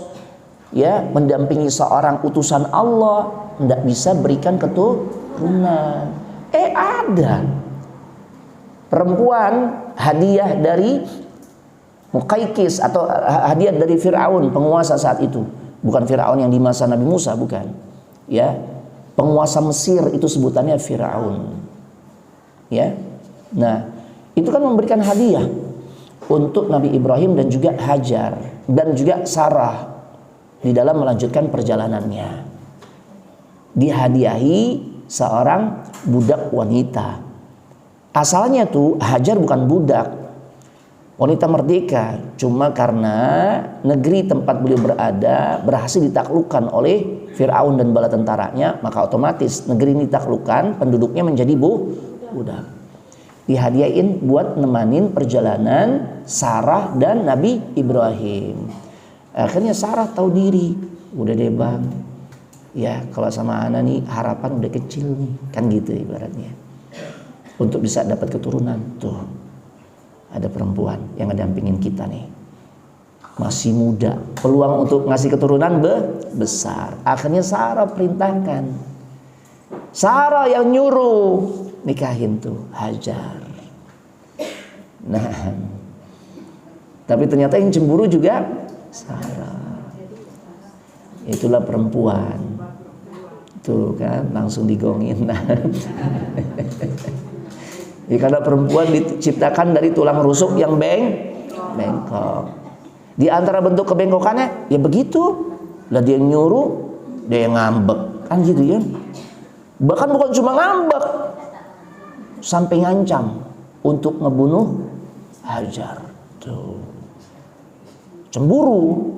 ya, mendampingi seorang utusan Allah, tidak bisa berikan keturunan. Ada perempuan hadiah dari Muqaykis atau hadiah dari Fir'aun, penguasa saat itu. Bukan Fir'aun yang di masa Nabi Musa, bukan. Ya, penguasa Mesir itu sebutannya Fir'aun. Ya. Nah, itu kan memberikan hadiah untuk Nabi Ibrahim dan juga Hajar dan juga Sarah di dalam melanjutkan perjalanannya. Dihadiahi seorang budak wanita. Asalnya tuh Hajar bukan budak, wanita merdeka, cuma karena negeri tempat beliau berada berhasil ditaklukkan oleh Fir'aun dan bala tentaranya, maka otomatis negeri ini ditaklukkan, penduduknya menjadi budak. Dihadiahin buat nemanin perjalanan Sarah dan Nabi Ibrahim. Akhirnya Sarah tahu diri, udah deh bang, ya kalau sama Ana nih harapan udah kecil nih, kan gitu ibaratnya. Untuk bisa dapat keturunan, tuh ada perempuan yang ngedampingin kita nih, masih muda, peluang untuk ngasih keturunan besar. Akhirnya Sarah perintahkan, Sarah yang nyuruh nikahin tuh Hajar. Nah, tapi ternyata yang cemburu juga Sarah. Itulah perempuan, tuh kan langsung digongin. Ya, karena perempuan diciptakan dari tulang rusuk yang bengkok. Di antara bentuk kebengkokannya ya begitu, Lah dia nyuruh, dia yang ngambek, kan gitu ya. Bahkan bukan cuma ngambek, sampai ngancam untuk ngebunuh Hajar. Tuh. Cemburu.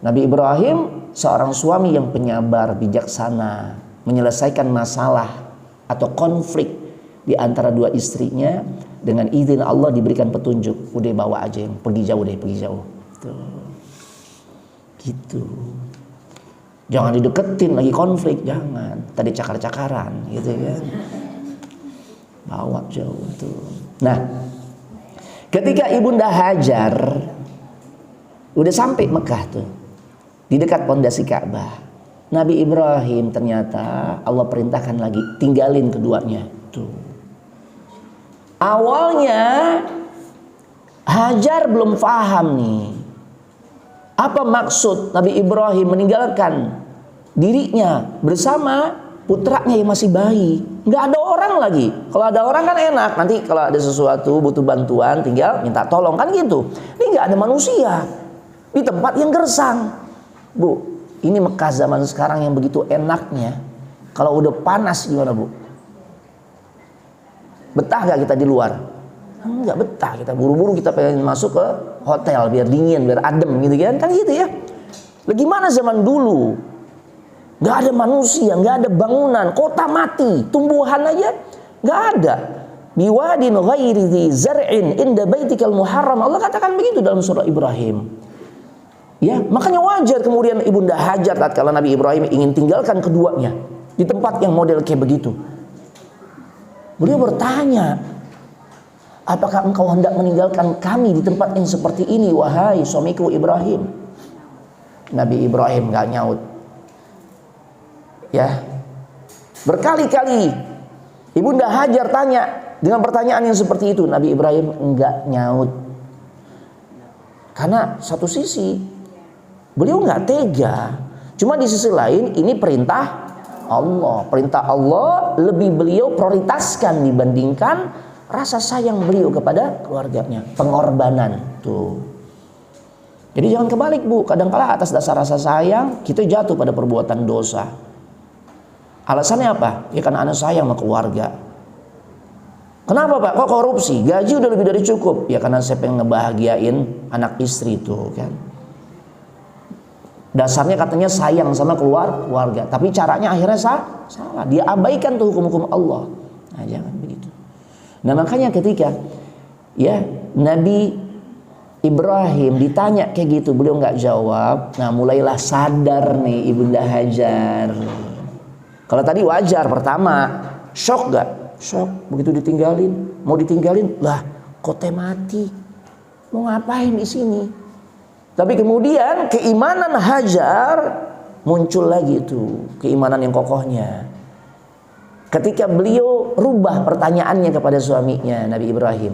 Nabi Ibrahim seorang suami yang penyabar, bijaksana, menyelesaikan masalah atau konflik di antara dua istrinya dengan izin Allah diberikan petunjuk. Udah bawa aja, yang pergi jauh deh, pergi jauh. Tuh. Gitu. Jangan dideketin lagi konflik, jangan. Tadi cakar-cakaran gitu kan. Bawa jauh tuh. Nah, ketika Ibunda Hajar udah sampai Mekah tuh, di dekat pondasi Ka'bah, Nabi Ibrahim ternyata Allah perintahkan lagi tinggalin keduanya tuh. Awalnya Hajar belum paham nih apa maksud Nabi Ibrahim meninggalkan dirinya bersama putranya yang masih bayi. Nggak ada orang lagi. Kalau ada orang kan enak. Nanti kalau ada sesuatu butuh bantuan tinggal minta tolong kan gitu. Ini nggak ada manusia di tempat yang gersang. Bu, ini Mekah zaman sekarang yang begitu enaknya. Kalau udah panas gimana Bu? Betah gak kita di luar? Enggak betah, kita buru-buru kita pengen masuk ke hotel biar dingin, biar adem gitu kan gitu ya. Bagaimana zaman dulu? Gak ada manusia, gak ada bangunan, kota mati, tumbuhan aja gak ada. Biwadin ghairi dzi zar'in inda baitikal muharram. Allah katakan begitu dalam surah Ibrahim. Ya, makanya wajar kemudian Ibunda Hajar tatkala Nabi Ibrahim ingin tinggalkan keduanya di tempat yang model kayak begitu. Beliau bertanya, apakah engkau hendak meninggalkan kami di tempat yang seperti ini, wahai suamiku Ibrahim? Nabi Ibrahim gak nyaut. Ya, berkali-kali Ibunda Hajar tanya dengan pertanyaan yang seperti itu, Nabi Ibrahim enggak nyaut. Karena satu sisi beliau enggak tega, cuma di sisi lain ini perintah Allah. Perintah Allah lebih beliau prioritaskan dibandingkan rasa sayang beliau kepada keluarganya, pengorbanan tuh. Jadi jangan kebalik Bu, kadang-kala atas dasar rasa sayang kita jatuh pada perbuatan dosa. Alasannya apa? Ya karena anak sayang sama keluarga. Kenapa Pak? Kok korupsi? Gaji udah lebih dari cukup. Ya karena saya pengen ngebahagiain anak istri tuh kan. Dasarnya katanya sayang sama keluarga, tapi caranya akhirnya salah. Dia abaikan tuh hukum-hukum Allah. Nah, jangan begitu. Nah, makanya ketika ya Nabi Ibrahim ditanya kayak gitu, beliau nggak jawab. Nah, mulailah sadar nih Ibunda Hajar. Kalau tadi wajar pertama, shock gak? Shock, begitu ditinggalin, mau ditinggalin, lah kok teh mati, mau ngapain di sini? Tapi kemudian keimanan Hajar muncul lagi tuh, keimanan yang kokohnya. Ketika beliau rubah pertanyaannya kepada suaminya Nabi Ibrahim.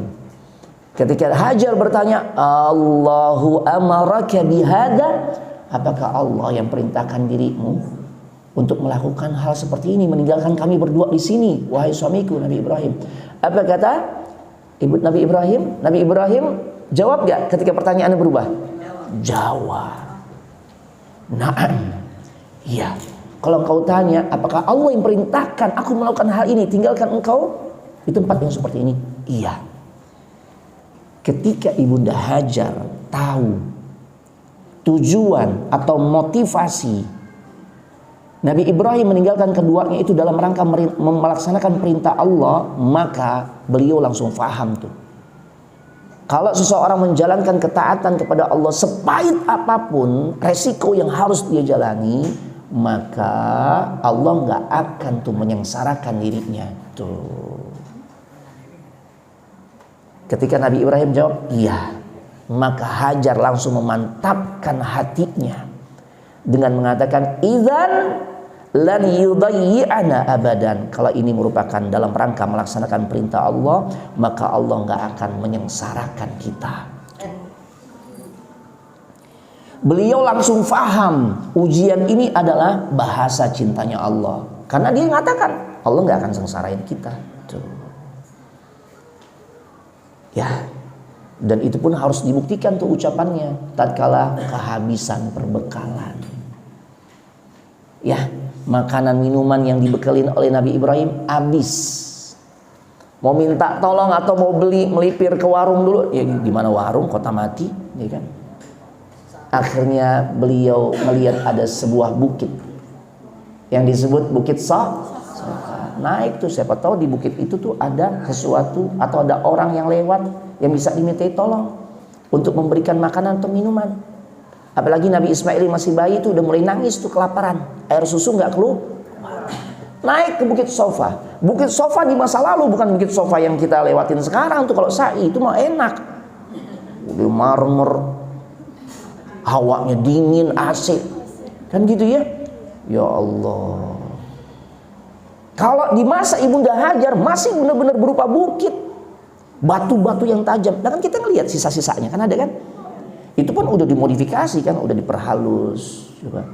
Ketika Hajar bertanya, Allahu amaraka bihada, apakah Allah yang perintahkan dirimu untuk melakukan hal seperti ini, meninggalkan kami berdua di sini, wahai suamiku Nabi Ibrahim? Apa kata ibu Nabi Ibrahim? Nabi Ibrahim jawab gak ketika pertanyaannya berubah? Jawab. Naam. Iya. Kalau engkau tanya, apakah Allah yang perintahkan aku melakukan hal ini, tinggalkan engkau di tempat yang seperti ini? Iya. Ketika Ibunda Hajar tahu tujuan atau motivasi Nabi Ibrahim meninggalkan keduanya itu dalam rangka melaksanakan perintah Allah, maka beliau langsung faham tuh. Kalau seseorang menjalankan ketaatan kepada Allah sepahit apapun resiko yang harus dia jalani, maka Allah nggak akan tuh menyengsarakan dirinya tuh. Ketika Nabi Ibrahim jawab iya, maka Hajar langsung memantapkan hatinya dengan mengatakan idzan lan yudayyi'ana abadan. Kalau ini merupakan dalam rangka melaksanakan perintah Allah, maka Allah nggak akan menyengsarakan kita. Beliau langsung faham ujian ini adalah bahasa cintanya Allah, karena dia mengatakan Allah nggak akan sengsarain kita. Tuh. Ya, dan itu pun harus dibuktikan tuh ucapannya tatkala kehabisan perbekalan. Ya, makanan minuman yang dibekelin oleh Nabi Ibrahim habis. Mau minta tolong atau mau beli, melipir ke warung dulu, ya di mana warung, kota mati, ya kan? Akhirnya beliau melihat ada sebuah bukit yang disebut Bukit Safa. Naik tuh, siapa tahu di bukit itu tuh ada sesuatu atau ada orang yang lewat yang bisa dimintai tolong untuk memberikan makanan atau minuman. Apalagi Nabi Ismail masih bayi tuh udah mulai nangis tuh kelaparan, air susu nggak keluar. Naik ke Bukit Safa. Bukit Safa di masa lalu bukan Bukit Safa yang kita lewatin sekarang tuh. Kalau sa'i itu mah enak, udah marmer, hawanya dingin, AC kan gitu ya. Ya Allah, kalau di masa Ibunda Hajar masih benar-benar berupa bukit, batu-batu yang tajam. Dan kan kita ngelihat sisa-sisanya kan ada kan. Itu pun udah dimodifikasi kan, udah diperhalus. Coba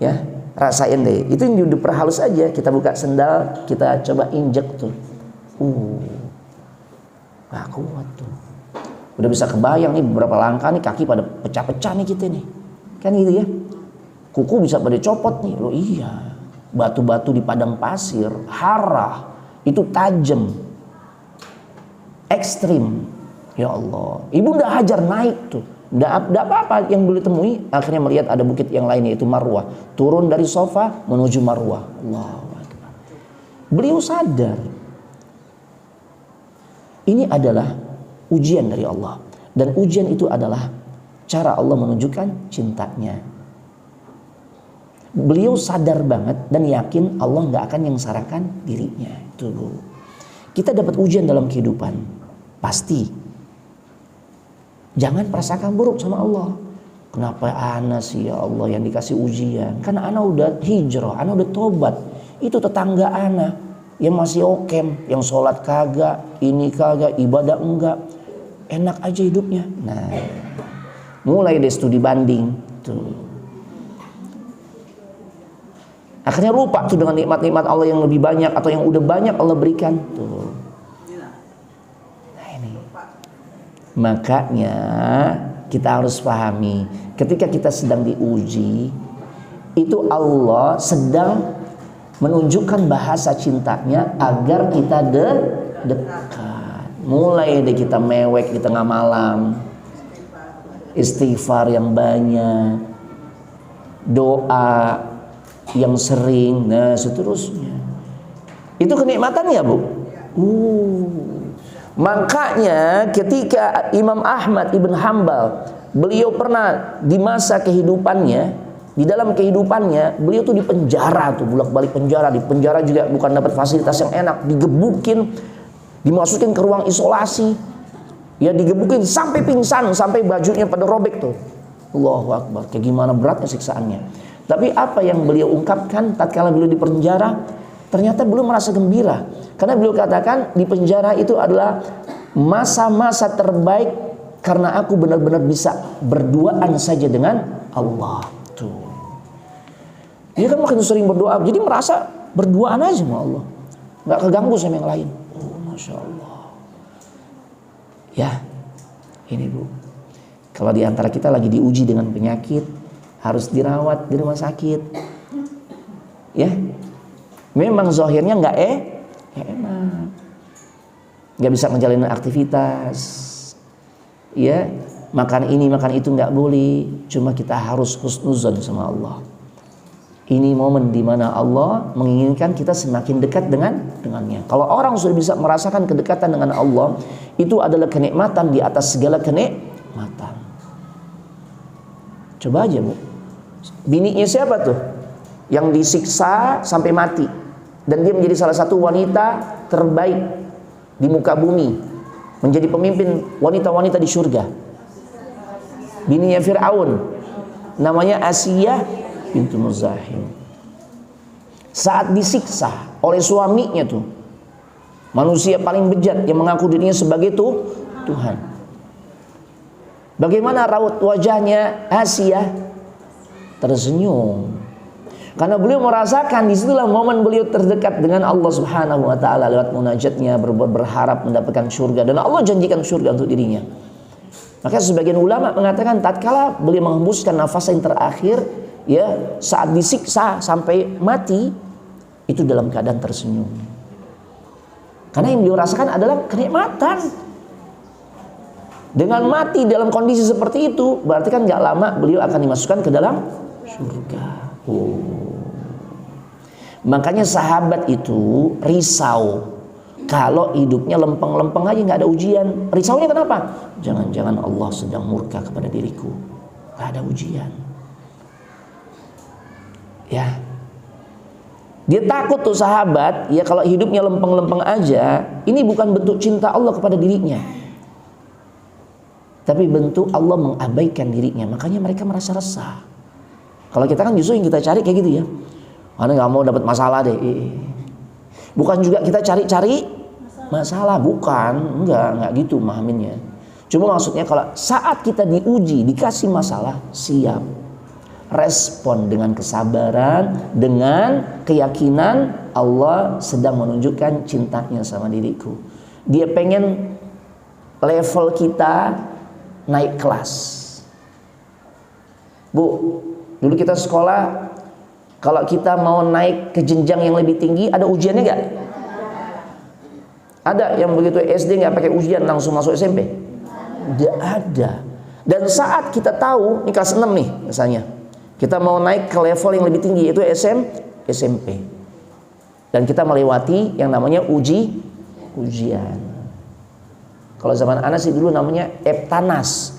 ya, rasain deh. Itu yang diperhalus aja. Kita buka sendal, kita coba injek tuh. Gak kuat tuh. Udah bisa kebayang nih beberapa langkah nih kaki pada pecah-pecah nih kita nih. Kan gitu ya. Kuku bisa pada copot nih. Loh iya. Batu-batu di padang pasir, harah, itu tajam, ekstrim. Ya Allah, Ibunda Hajar naik tuh, nggak apa-apa yang boleh temui. Akhirnya melihat ada bukit yang lain yaitu Marwah. Turun dari Safa menuju Marwah. Allahu Akbar. Beliau sadar ini adalah ujian dari Allah, dan ujian itu adalah cara Allah menunjukkan cintanya. Beliau sadar banget dan yakin Allah nggak akan nyengsarakan dirinya. Tuh, kita dapat ujian dalam kehidupan, pasti. Jangan prasangka buruk sama Allah. Kenapa ana sih ya Allah yang dikasih ujian? Karena ana udah hijrah, ana udah tobat. Itu tetangga ana yang masih okem, yang sholat kagak, ini kagak, ibadah enggak, enak aja hidupnya. Nah, mulai deh studi banding tuh. Akhirnya lupa tuh dengan nikmat-nikmat Allah yang lebih banyak atau yang udah banyak Allah berikan tuh. Nah ini, makanya kita harus pahami ketika kita sedang diuji, itu Allah sedang menunjukkan bahasa cintanya agar kita dekat. Mulai deh kita mewek di tengah malam, istighfar yang banyak, doa yang sering, nah seterusnya. Itu kenikmatannya, Bu. Makanya ketika Imam Ahmad Ibn Hanbal, beliau pernah di masa kehidupannya, di dalam kehidupannya beliau tuh di penjara tuh, bolak-balik penjara. Di penjara juga bukan dapat fasilitas yang enak, digebukin, dimasukin ke ruang isolasi, ya digebukin sampai pingsan, sampai bajunya pada robek tuh. Allahu Akbar, kayak gimana beratnya siksaannya. Tapi apa yang beliau ungkapkan tatkala beliau di penjara, ternyata beliau merasa gembira. Karena beliau katakan di penjara itu adalah masa-masa terbaik karena aku benar-benar bisa berduaan saja dengan Allah. Tuh. Dia kan makin sering berdoa, jadi merasa berduaan aja sama Allah, nggak keganggu sama yang lain. Oh, Masya Allah. Ya, ini Bu, kalau di antara kita lagi diuji dengan penyakit, harus dirawat di rumah sakit, ya, memang zahirnya nggak enak, nggak bisa menjalani aktivitas, ya, makan ini makan itu nggak boleh. Cuma kita harus husnuzan sama Allah. Ini momen dimana Allah menginginkan kita semakin dekat dengannya. Kalau orang sudah bisa merasakan kedekatan dengan Allah, itu adalah kenikmatan di atas segala kenikmatan. Coba aja Bu, bininya siapa tuh yang disiksa sampai mati, dan dia menjadi salah satu wanita terbaik di muka bumi, menjadi pemimpin wanita-wanita di surga. Bininya Fir'aun, namanya Asiyah bintu Muzahim. Saat disiksa oleh suaminya tuh, manusia paling bejat yang mengaku dirinya sebagai Tuhan, bagaimana raut wajahnya Asiyah? Tersenyum, karena beliau merasakan disitulah momen beliau terdekat dengan Allah Subhanahu Wa Taala lewat munajatnya, berharap mendapatkan surga, dan Allah janjikan surga untuk dirinya. Maka sebagian ulama mengatakan tatkala beliau menghembuskan nafas yang terakhir, ya saat disiksa sampai mati itu dalam keadaan tersenyum. Karena yang beliau rasakan adalah kenikmatan. Dengan mati dalam kondisi seperti itu, berarti kan gak lama beliau akan dimasukkan ke dalam surga. Makanya sahabat itu risau kalau hidupnya lempeng-lempeng aja, gak ada ujian. Risaunya kenapa? Jangan-jangan Allah sedang murka kepada diriku. Gak ada ujian. Ya, dia takut tuh sahabat, ya kalau hidupnya lempeng-lempeng aja, ini bukan bentuk cinta Allah kepada dirinya, tapi bentuk Allah mengabaikan dirinya. Makanya mereka merasa resah. Kalau kita kan justru yang kita cari kayak gitu ya, Anda nggak mau dapat masalah deh. Bukan juga kita cari-cari masalah, bukan, enggak gitu mahaminnya. Cuma maksudnya kalau saat kita diuji, dikasih masalah, siap, respon dengan kesabaran, dengan keyakinan Allah sedang menunjukkan cintanya sama diriku. Dia pengen level kita naik kelas. Bu, dulu kita sekolah, kalau kita mau naik ke jenjang yang lebih tinggi, ada ujiannya nggak? Ada yang begitu SD nggak pakai ujian langsung masuk SMP? Nggak ada. Dan saat kita tahu, ini kelas 6 nih misalnya, kita mau naik ke level yang lebih tinggi, yaitu SMP. Dan kita melewati yang namanya ujian. Kalau zaman Anas sih dulu namanya Eptanas.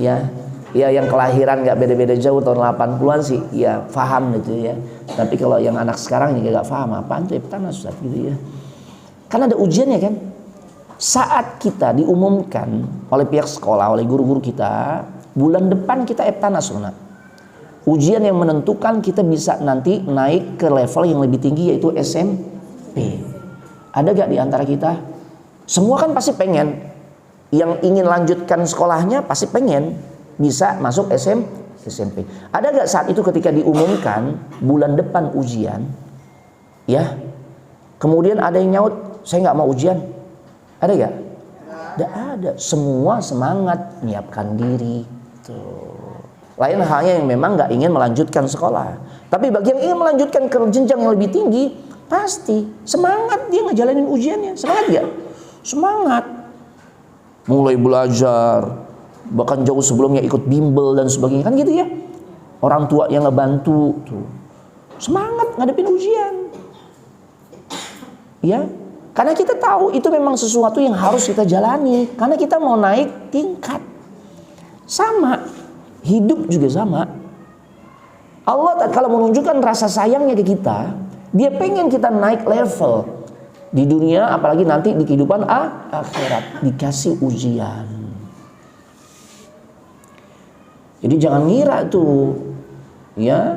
Ya, yang kelahiran nggak beda-beda jauh tahun 80-an sih, ya paham gitu ya. Tapi kalau yang anak sekarang juga nggak paham apaan tuh Eptanas Ustaz gitu ya. Karena ada ujiannya kan. Saat kita diumumkan oleh pihak sekolah, oleh guru-guru kita, bulan depan kita Eptanas, ujian yang menentukan kita bisa nanti naik ke level yang lebih tinggi, yaitu SMP. Ada gak di antara kita? Semua kan pasti pengen, yang ingin lanjutkan sekolahnya pasti pengen bisa masuk SMP. Ada gak saat itu ketika diumumkan bulan depan ujian, ya, kemudian ada yang nyaut, saya gak mau ujian? Ada gak? Tidak ada. Semua semangat menyiapkan diri. Tuh. Lain halnya yang memang gak ingin melanjutkan sekolah. Tapi bagi yang ingin melanjutkan ke jenjang yang lebih tinggi, pasti semangat dia ngejalanin ujiannya. Semangat gak? Semangat. Mulai belajar, bahkan jauh sebelumnya ikut bimbel dan sebagainya, kan gitu ya. Orang tua yang ngebantu tuh. Semangat ngadepin ujian. Ya, karena kita tahu itu memang sesuatu yang harus kita jalani, karena kita mau naik tingkat. Sama, hidup juga sama. Allah kalau menunjukkan rasa sayangnya ke kita, dia pengen kita naik level di dunia, apalagi nanti di kehidupan akhirat, dikasih ujian. Jadi jangan ngira tuh, ya,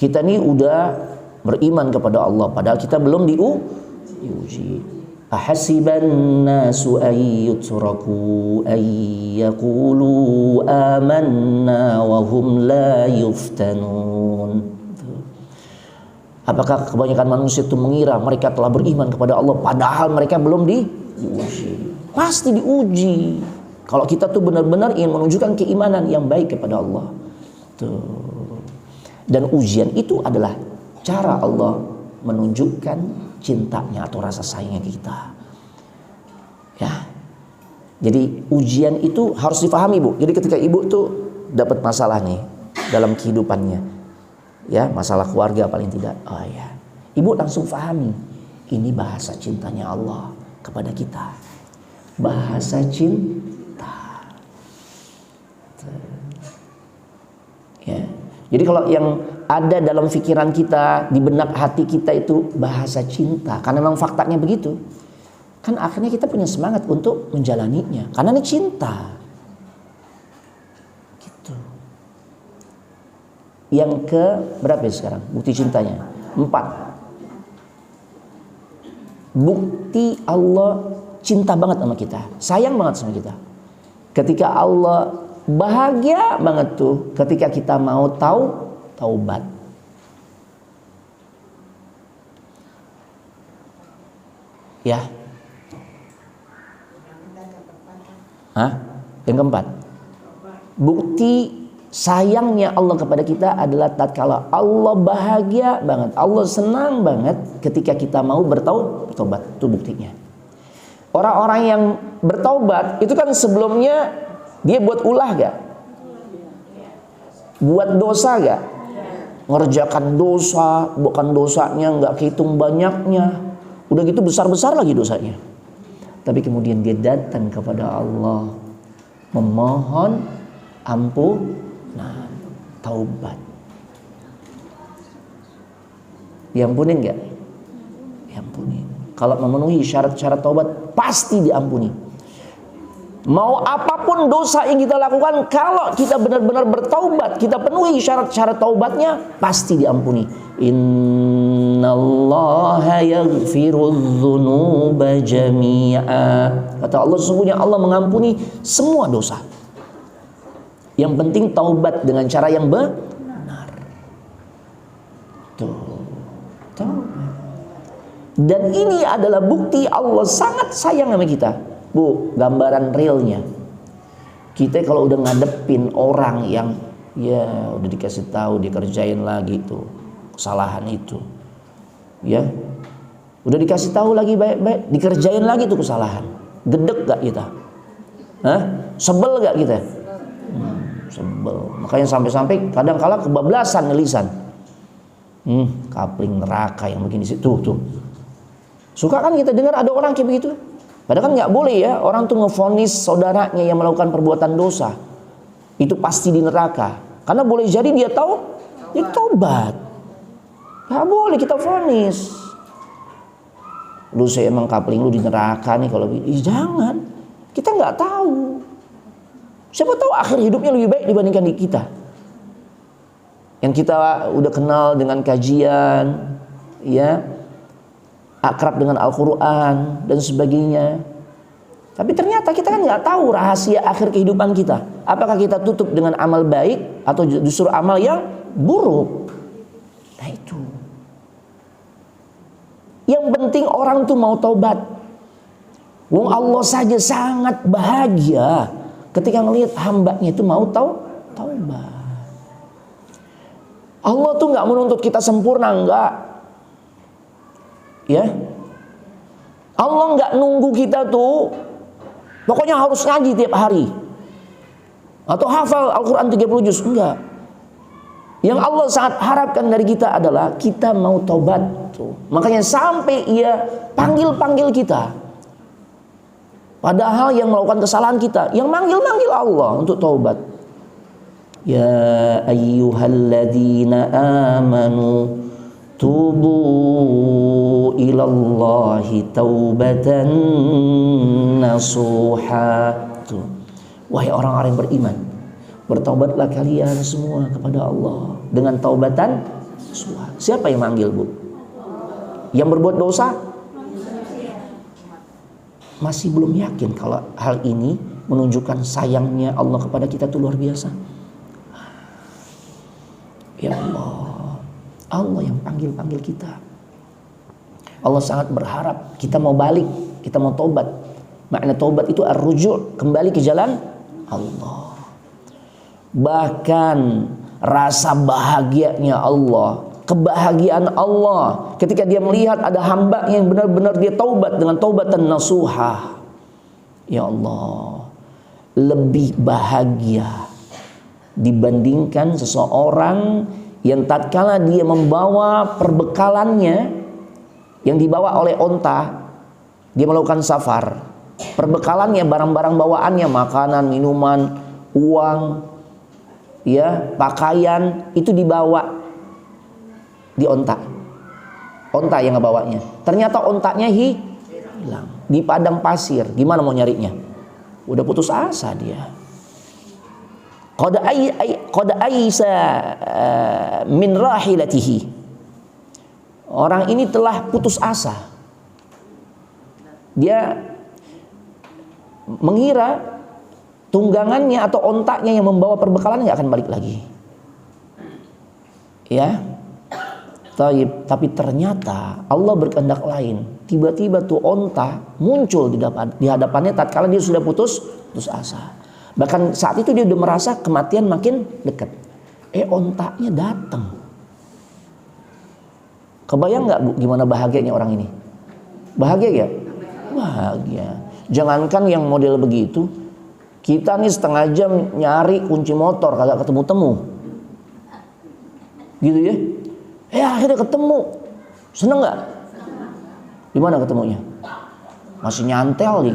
kita nih udah beriman kepada Allah, padahal kita belum diuji. Ahasiban nasu ayyutraku ayyaqulu amanna wa hum la yuftanun. Apakah kebanyakan manusia itu mengira mereka telah beriman kepada Allah padahal mereka belum diuji? Pasti diuji. Kalau kita tuh benar-benar ingin menunjukkan keimanan yang baik kepada Allah. Tuh. Dan ujian itu adalah cara Allah menunjukkan cintanya atau rasa sayangnya ke kita. Ya. Jadi ujian itu harus dipahami, Bu. Jadi ketika ibu tuh dapat masalah nih dalam kehidupannya, ya, masalah keluarga paling tidak, oh ya, ibu langsung pahami, ini bahasa cintanya Allah kepada kita. Bahasa cinta. Ya. Jadi kalau yang ada dalam pikiran kita, di benak hati kita itu bahasa cinta, karena memang faktanya begitu, kan akhirnya kita punya semangat untuk menjalaninya, karena ini cinta. Gitu. Yang ke berapa ya sekarang bukti cintanya? 4. Bukti Allah cinta banget sama kita, sayang banget sama kita. Ketika Allah bahagia banget tuh ketika kita mau taubat. Ya. Hah? Yang keempat. Bukti Sayangnya Allah kepada kita adalah tatkala Allah bahagia banget, Allah senang banget ketika kita mau bertaubat. Itu buktinya. Orang-orang yang bertaubat itu kan sebelumnya dia buat ulah gak? Buat dosa gak? Ngerjakan dosa, bukan dosanya nggak kehitung banyaknya, udah gitu besar-besar lagi dosanya. Tapi kemudian dia datang kepada Allah memohon ampunan, taubat. Diampunin nggak? Diampunin. Kalau memenuhi syarat-syarat taubat pasti diampuni. Mau apapun dosa yang kita lakukan, kalau kita benar-benar bertaubat, kita penuhi syarat-syarat taubatnya, pasti diampuni. Innallaha yaghfirudz dzunuba jami'a. Kata Allah, sesungguhnya Allah mengampuni semua dosa. Yang penting taubat dengan cara yang benar. Tuh. Dan ini adalah bukti Allah sangat sayang sama kita. Bu, gambaran realnya. Kita kalau udah ngadepin orang yang ya udah dikasih tahu, dikerjain lagi tuh kesalahan itu. Ya. Udah dikasih tahu lagi baik-baik, dikerjain lagi tuh kesalahan. Gedek gak kita? Hah? Sebel gak kita? Sebel. Makanya sampai-sampai kadang-kala kebablasan lisan. Kapling neraka yang begini situ tuh. Suka kan kita dengar ada orang kayak begitu? Padahal kan nggak boleh ya orang tuh ngevonis saudaranya yang melakukan perbuatan dosa itu pasti di neraka. Karena boleh jadi dia tahu, dia tobat. Nggak boleh kita vonis. Lu saya emang kapling lu di neraka nih kalau jangan. Kita nggak tahu. Siapa tahu akhir hidupnya lebih baik dibandingkan di kita. Yang kita udah kenal dengan kajian, ya, akrab dengan Al-Quran dan sebagainya. Tapi ternyata kita kan nggak tahu rahasia akhir kehidupan kita. Apakah kita tutup dengan amal baik atau justru amal yang buruk? Nah itu. Yang penting orang tuh mau taubat. Wong Allah saja sangat bahagia ketika ngelihat hambanya itu mau taubat. Allah tuh nggak menuntut kita sempurna, enggak. Ya, Allah nggak nunggu kita tuh pokoknya harus ngaji tiap hari atau hafal Al-Quran 30 juz, enggak. Yang Allah sangat harapkan dari kita adalah kita mau taubat tuh. Makanya sampai ia panggil kita, padahal yang melakukan kesalahan kita, yang manggil Allah untuk taubat. Ya ayyuhalladzina amanu tubu ilallahi taubatan nasuha. Wahai orang-orang yang beriman, bertaubatlah kalian semua kepada Allah dengan taubatan nasuha. Siapa yang manggil, Bu? Yang berbuat dosa? Masih belum yakin kalau hal ini menunjukkan sayangnya Allah kepada kita itu luar biasa. Ya Allah, Allah yang panggil kita. Allah sangat berharap kita mau balik, kita mau tobat. Makna tobat itu ar-ruju', kembali ke jalan Allah. Bahkan rasa bahagianya Allah, kebahagiaan Allah ketika dia melihat ada hamba yang benar-benar dia taubat dengan taubatan nasuha. Ya Allah, lebih bahagia dibandingkan seseorang yang tatkala dia membawa perbekalannya yang dibawa oleh onta, dia melakukan safar. Perbekalannya, barang-barang bawaannya, makanan, minuman, uang, ya, pakaian, itu dibawa di onta. Onta yang ngebawanya. Ternyata ontanya hilang di padang pasir. Gimana mau nyarinya? Udah putus asa dia. Qad aisa min rahilatihi. Orang ini telah putus asa. Dia mengira tunggangannya atau ontaknya yang membawa perbekalan nggak akan balik lagi. Ya. Tapi ternyata Allah berkehendak lain. Tiba-tiba tuh onta muncul di hadapannya tatkala dia sudah putus asa. Bahkan saat itu dia udah merasa kematian makin dekat. Ontaknya datang. Kebayang nggak Bu gimana bahagianya orang ini? Bahagia ya? Bahagia. Jangankan yang model begitu, kita nih setengah jam nyari kunci motor kagak ketemu-temu. Gitu ya? Akhirnya ketemu. Seneng nggak? Di mana ketemunya? Masih nyantel di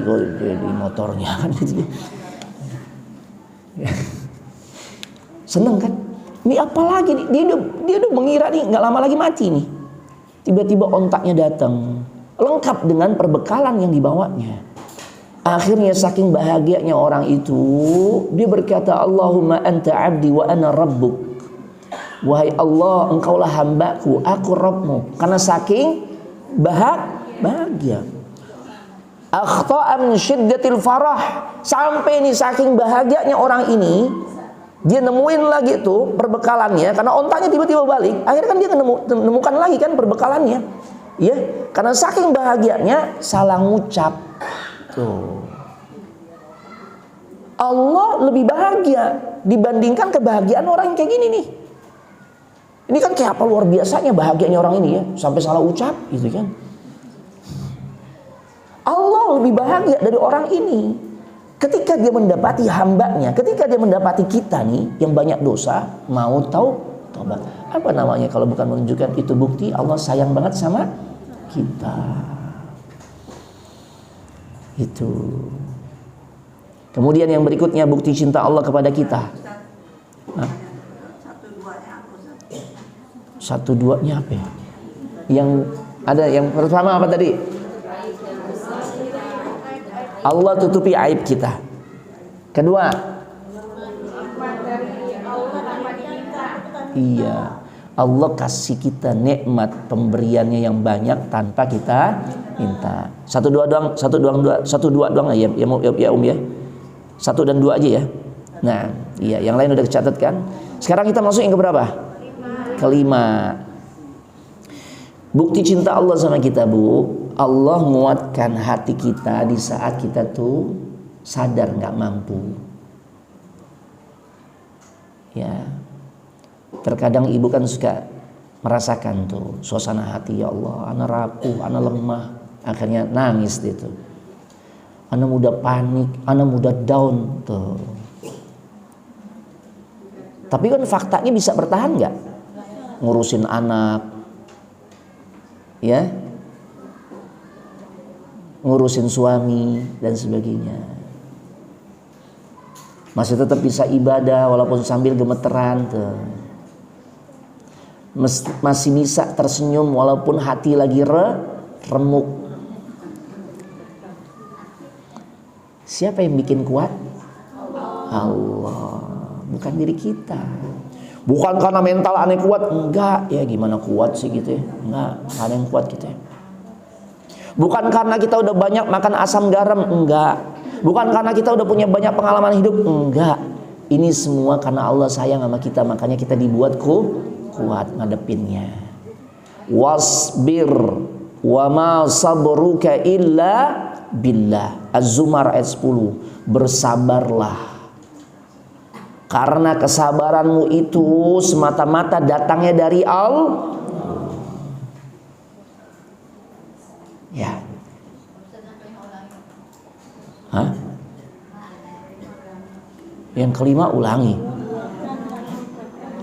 motornya kan gitu. Seneng kan? Ini apa lagi nih? Dia udah mengira nih nggak lama lagi mati nih. Tiba-tiba ontaknya datang, lengkap dengan perbekalan yang dibawanya. Akhirnya saking bahagianya orang itu, dia berkata, Allahumma anta abdi wa ana rabbuk. Wahai Allah, engkaulah hambaku, aku Rabbmu. Karena saking bahagia. Akhta'a min syiddatil farah. Sampai nih saking bahagianya orang ini, dia nemuin lagi tuh perbekalannya, karena ontanya tiba-tiba balik. Akhirnya kan dia menemukan lagi kan perbekalannya. Ya, karena saking bahagianya salah ngucap. Tuh. Allah lebih bahagia dibandingkan kebahagiaan orang yang kayak gini nih. Ini kan kayak apa luar biasanya bahagianya orang ini ya, sampai salah ucap gitu kan. Allah lebih bahagia dari orang ini ketika dia mendapati hambanya, ketika dia mendapati kita nih yang banyak dosa, mau taubat. Apa namanya kalau bukan menunjukkan itu bukti Allah sayang banget sama kita. Itu. Kemudian yang berikutnya bukti cinta Allah kepada kita. Satu duanya apa ya? Yang ada yang pertama apa tadi? Allah tutupi aib kita. Kedua, iya, Allah kasih kita nikmat pemberiannya yang banyak tanpa kita minta. Satu dua doang ya, ya ya. 1 dan 2 aja ya. Nah, iya, yang lain udah dicatat kan? Sekarang kita masuk yang ke berapa? Kelima. Bukti cinta Allah sama kita, Bu. Allah menguatkan hati kita di saat kita tuh sadar nggak mampu. Ya, terkadang ibu kan suka merasakan tuh suasana hati, ya Allah, anak rapuh, anak lemah, akhirnya nangis gitu. Anak mudah panik, anak mudah down tuh. Tapi kan faktanya bisa bertahan nggak? Ngurusin anak, ya, ngurusin suami dan sebagainya. Masih tetap bisa ibadah walaupun sambil gemeteran tuh. Masih bisa tersenyum walaupun hati lagi remuk. Siapa yang bikin kuat? Allah, bukan diri kita. Bukan karena mental aneh kuat, enggak. Ya gimana kuat sih gitu ya? Enggak, ada yang kuat gitu ya. Bukan karena kita udah banyak makan asam garam, enggak. Bukan karena kita udah punya banyak pengalaman hidup, enggak. Ini semua karena Allah sayang sama kita, makanya kita dibuat kuat ngadepinnya. Wasbir wa ma sabruka illa billah. Az-Zumar ayat 10. Bersabarlah, karena kesabaranmu itu semata-mata datangnya dari Allah. Ya. Hah? Yang kelima ulangi.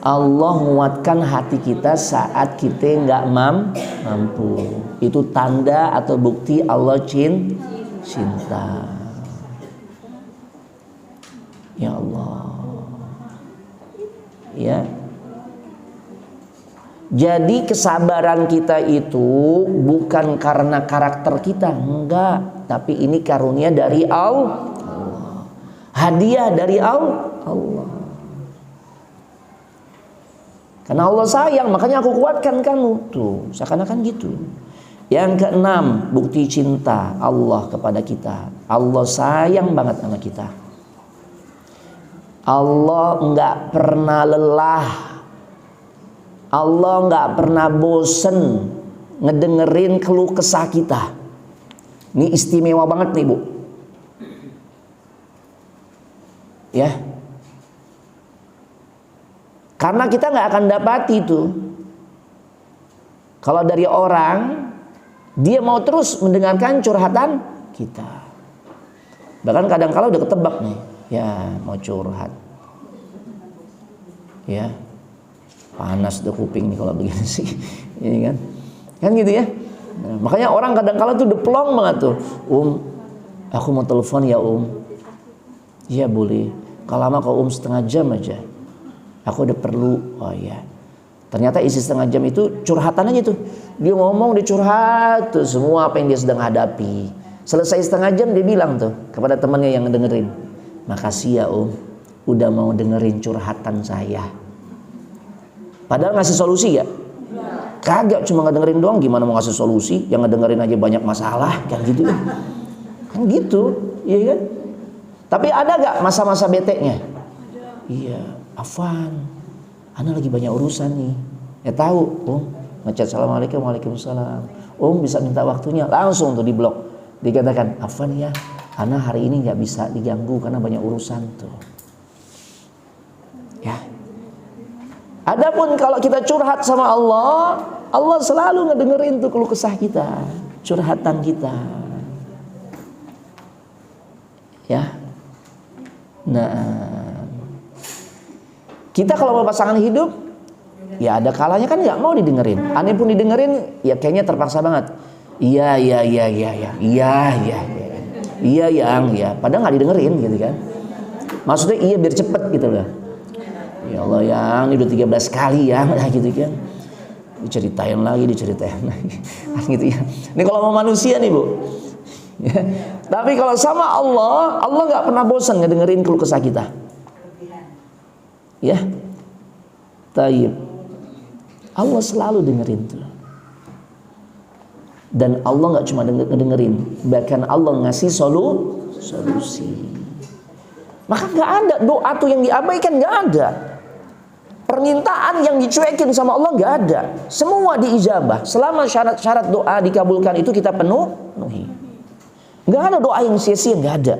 Allah menguatkan hati kita saat kita nggak mampu. Itu tanda atau bukti Allah cinta. Ya Allah. Ya. Jadi kesabaran kita itu bukan karena karakter kita, enggak, tapi ini karunia dari Allah. Hadiah dari Allah. Karena Allah sayang, makanya aku kuatkan kamu. Tuh, seakan-akan gitu. Yang keenam, bukti cinta Allah kepada kita. Allah sayang banget sama kita. Allah enggak pernah lelah. Allah enggak pernah bosen ngedengerin keluh kesah kita. Ini istimewa banget nih, Bu. Ya. Karena kita nggak akan dapati itu. Kalau dari orang, dia mau terus mendengarkan curhatan kita. Bahkan kadang-kala udah ketebak nih, ya mau curhat. Ya, panas deh kuping nih kalau begini sih, ini kan, gitu ya. Nah, makanya orang kadang-kala tuh deplong banget tuh, aku mau telepon ya iya boleh. Kalau lama kau setengah jam aja, aku udah perlu. Oh ya, ternyata isi setengah jam itu curhatan aja tuh. Dia ngomong, dia curhat tuh semua apa yang dia sedang hadapi. Selesai setengah jam dia bilang tuh kepada temannya yang ngedengerin, makasih ya udah mau dengerin curhatan saya. Padahal ngasih solusi ya? Kagak, cuma ngedengerin doang. Gimana mau ngasih solusi? Yang ngedengerin aja banyak masalah, kan gitu kan? Kan gitu, iya kan? Tapi ada gak masa-masa beteknya? Iya, Afwan, ana lagi banyak urusan nih. Ya tahu, ngechat assalamualaikum, waalaikumsalam. Bisa minta waktunya, langsung tuh di blok. Dikatakan, Afwan ya, ana hari ini nggak bisa diganggu karena banyak urusan tuh. Ya. Adapun kalau kita curhat sama Allah, Allah selalu ngedengerin tuh keluh kesah kita, curhatan kita. Ya. Nah, kita kalau mau pasangan hidup, ya ada kalanya kan nggak mau didengerin. Aneh pun didengerin, ya kayaknya terpaksa banget. Iya. Padahal nggak didengerin gitu kan. Maksudnya iya biar cepet gitu loh. Ya Allah yang ini udah 13 kali ya, gitu kan. Diceritain lagi gitu ya. Ini kalau mau manusia nih Bu. Ya. Tapi kalau sama Allah nggak pernah bosan ngedengerin keluh kesah kita. Ya. Taib. Allah selalu dengerin tuh. Dan Allah nggak cuma dengerin, bahkan Allah ngasih solusi. Maka nggak ada doa tuh yang diabaikan, nggak ada. Permintaan yang dicuekin sama Allah nggak ada. Semua diijabah. Selama syarat-syarat doa dikabulkan itu kita penuhi. Nggak ada doa yang sia-sia, nggak ada.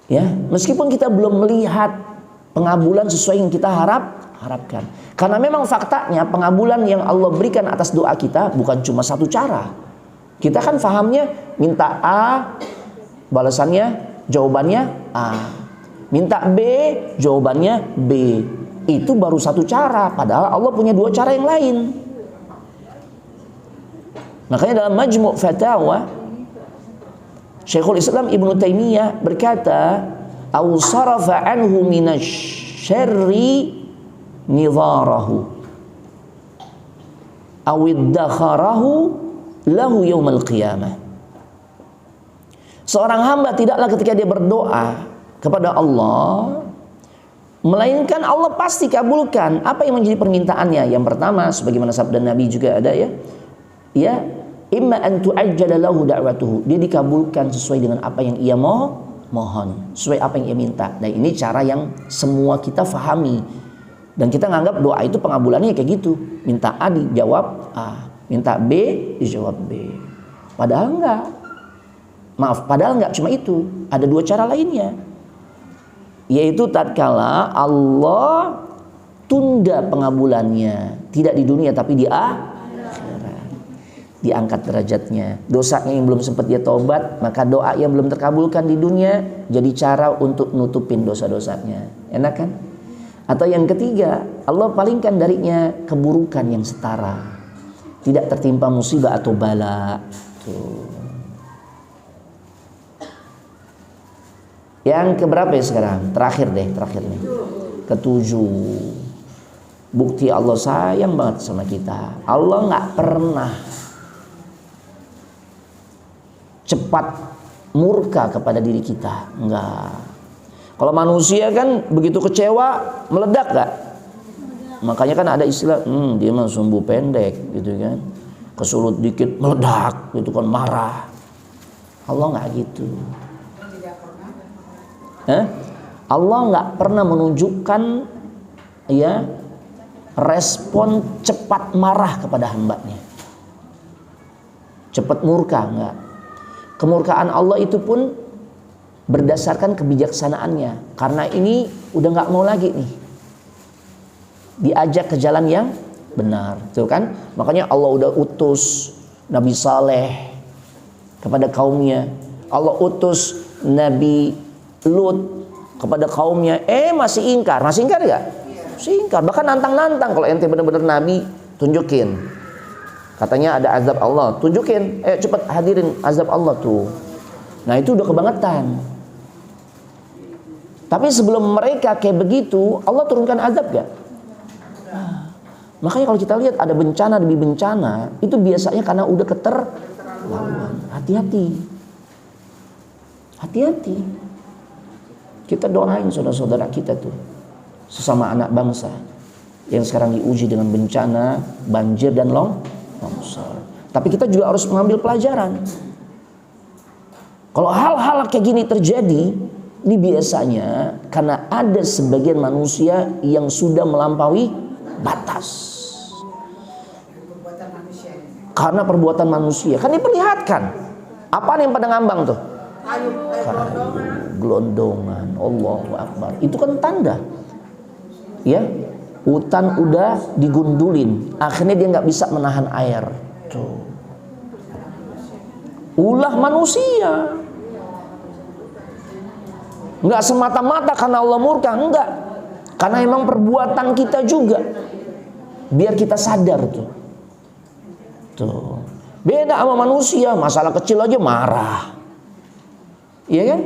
Ya, meskipun kita belum melihat pengabulan sesuai yang kita harapkan. Karena memang faktanya pengabulan yang Allah berikan atas doa kita bukan cuma satu cara. Kita kan fahamnya minta A, balasannya, jawabannya A. Minta B, jawabannya B. Itu baru satu cara, padahal Allah punya dua cara yang lain. Makanya dalam Majmu' Fatawa, Syekhul Islam Ibnu Taimiyah berkata, "Au sarafa anhu minasyarri nidharahu awiddakharahu lahu yaumal qiyamah." Seorang hamba tidaklah ketika dia berdoa kepada Allah, melainkan Allah pasti kabulkan apa yang menjadi permintaannya. Yang pertama, sebagaimana sabda Nabi juga ada ya, imma an tu'ajjala lahu da'watuhu, dia dikabulkan sesuai dengan apa yang ia mohon, sesuai apa yang ia minta. Dan ini cara yang semua kita fahami. Dan kita nganggap doa itu pengabulannya kayak gitu. Minta A dijawab A, minta B dijawab B. Padahal enggak. Padahal enggak cuma itu. Ada dua cara lainnya. Yaitu tatkala Allah tunda pengabulannya, tidak di dunia tapi di akhirat. Diangkat derajatnya. Dosanya yang belum sempat dia taubat, maka doa yang belum terkabulkan di dunia jadi cara untuk nutupin dosa-dosanya. Enak kan? Atau yang ketiga, Allah palingkan darinya keburukan yang setara, tidak tertimpa musibah atau bala. Tuh. Yang keberapa ya sekarang? Terakhir nih. Ketujuh. Bukti Allah sayang banget sama kita. Allah nggak pernah cepat murka kepada diri kita, enggak. Kalau manusia kan begitu kecewa meledak gak? Makanya kan ada istilah, dia mah sumbu pendek gitu kan. Kesulut dikit meledak gitu kan, marah. Allah nggak gitu. Allah nggak pernah menunjukkan ya respon cepat marah kepada hambanya. Cepat murka, enggak. Kemurkaan Allah itu pun berdasarkan kebijaksanaannya. Karena ini udah nggak mau lagi nih diajak ke jalan yang benar, tuh kan? Makanya Allah udah utus Nabi Saleh kepada kaumnya, Allah utus Nabi Lut kepada kaumnya, masih ingkar nggak? Masih ingkar, bahkan nantang-nantang, kalau ente benar-benar Nabi, tunjukin. Katanya ada azab Allah, tunjukin, cepet hadirin azab Allah tuh. Nah itu udah kebangetan. Tapi sebelum mereka kayak begitu, Allah turunkan azab gak? Makanya kalau kita lihat ada bencana demi bencana, itu biasanya karena udah keterlaluan. Hati-hati. Kita doain saudara-saudara kita tuh, sesama anak bangsa yang sekarang diuji dengan bencana, banjir dan longsor. Tapi kita juga harus mengambil pelajaran. Kalau hal-hal kayak gini terjadi, ini biasanya karena ada sebagian manusia yang sudah melampaui batas. Karena perbuatan manusia, kan diperlihatkan. Apa yang pada ngambang tuh? Kayu, gelondongan, Allahu Akbar. Itu kan tanda, ya, hutan udah digundulin, akhirnya dia nggak bisa menahan air. Tuh, ulah manusia. Nggak semata-mata karena Allah murka, enggak. Karena emang perbuatan kita juga. Biar kita sadar tuh. Tuh. Beda sama manusia, masalah kecil aja marah. Iya kan?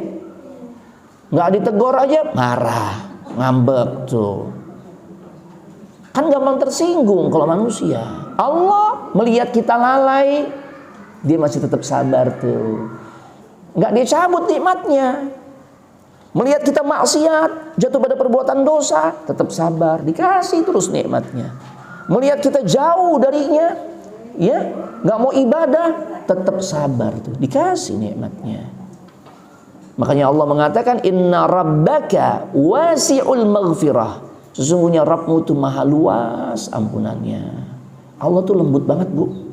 Nggak ditegur aja marah, ngambek tuh. Kan gampang tersinggung kalau manusia. Allah melihat kita lalai, dia masih tetap sabar tuh. Nggak dicabut nikmatnya. Melihat kita maksiat, jatuh pada perbuatan dosa, tetap sabar, dikasih terus nikmatnya. Melihat kita jauh darinya, ya, nggak mau ibadah, tetap sabar tuh, dikasih nikmatnya. Makanya Allah mengatakan inna rabbaka wasi'ul maghfirah. Sesungguhnya Rabbmu itu maha luas ampunannya. Allah tuh lembut banget, Bu.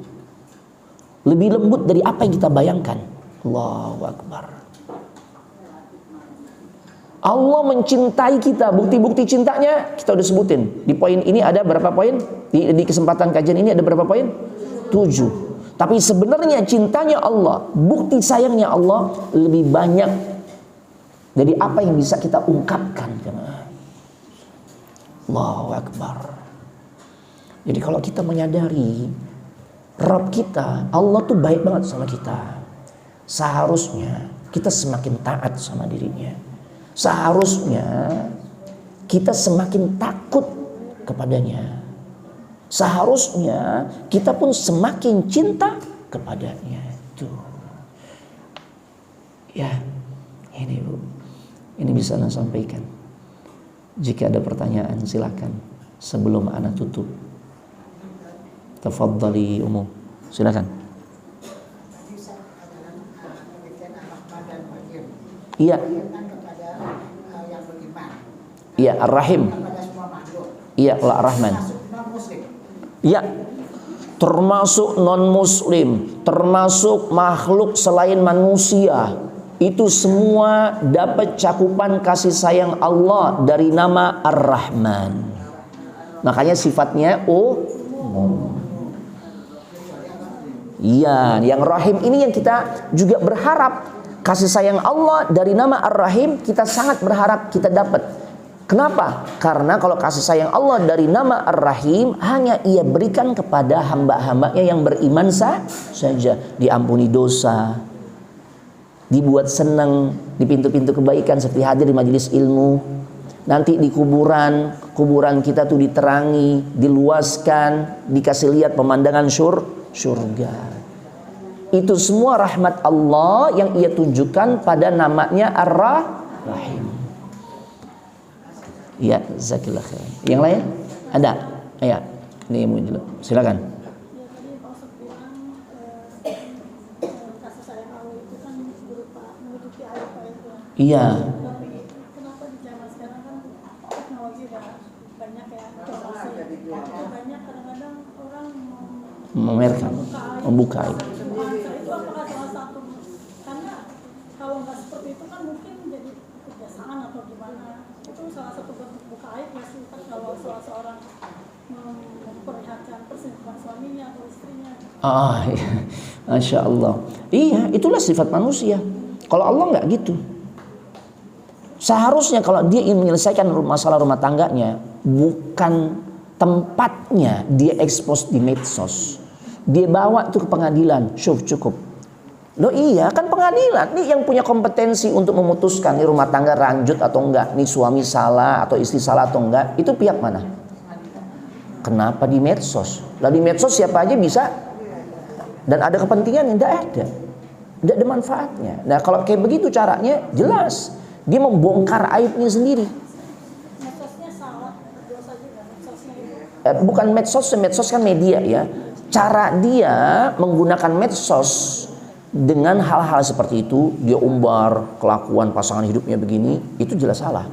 Lebih lembut dari apa yang kita bayangkan. Allahu Akbar. Allah mencintai kita. Bukti-bukti cintanya kita udah sebutin. Di poin ini ada berapa poin? Di kesempatan kajian ini ada berapa poin? 7. Tapi sebenarnya cintanya Allah, bukti sayangnya Allah lebih banyak dari apa yang bisa kita ungkapkan. Allahu Akbar. Jadi kalau kita menyadari Rabb kita, Allah tuh baik banget sama kita, seharusnya kita semakin taat sama dirinya. Seharusnya kita semakin takut kepadanya. Seharusnya kita pun semakin cinta kepadanya. Tuh. Ya, ini Bu, ini bisa Anda sampaikan. Jika ada pertanyaan silakan sebelum Anda tutup. Tafadhali umum. Silakan. Iya. Iya, Ar-Rahim. Iya, Ar-Rahman. Ya, termasuk non-muslim, termasuk makhluk selain manusia, itu semua dapat cakupan kasih sayang Allah dari nama Ar-Rahman. Makanya sifatnya iya, yang Rahim ini yang kita juga berharap kasih sayang Allah dari nama Ar-Rahim, kita sangat berharap kita dapat. Kenapa? Karena kalau kasih sayang Allah dari nama Ar-Rahim hanya Ia berikan kepada hamba-hambanya yang beriman saja. Diampuni dosa, dibuat senang di pintu-pintu kebaikan seperti hadir di majelis ilmu. Nanti di kuburan kita tuh diterangi, diluaskan, dikasih lihat pemandangan surga. Itu semua rahmat Allah yang Ia tunjukkan pada namanya Ar-Rahim. Ya, zakillah khair. Yang lain? Ada? Ya, ini yang dulu. Silakan. Iya. Kenapa di zaman sekarang kan teknologi udah banyak ya, banyak kadang-kadang orang membuka itu. Itu apakah salah satu? Karena kalau nggak seperti itu kan mungkin Iya. Masya Allah. Iya, itulah sifat manusia. Kalau Allah nggak gitu. Seharusnya kalau dia ingin menyelesaikan masalah rumah tangganya, bukan tempatnya dia expose di medsos. Dia bawa itu ke pengadilan. Cukup. Loh iya, kan pengadilan nih yang punya kompetensi untuk memutuskan nih rumah tangga lanjut atau enggak, nih suami salah atau istri salah atau enggak, itu pihak mana? Kenapa di medsos? Lah di medsos siapa aja bisa, dan ada kepentingan yang tidak ada manfaatnya. Nah kalau kayak begitu caranya jelas dia membongkar aibnya sendiri. Medsosnya salah, dosa juga medsosnya itu. Bukan medsos kan media ya. Cara dia menggunakan medsos dengan hal-hal seperti itu, dia umbar kelakuan pasangan hidupnya begini, itu jelas salah.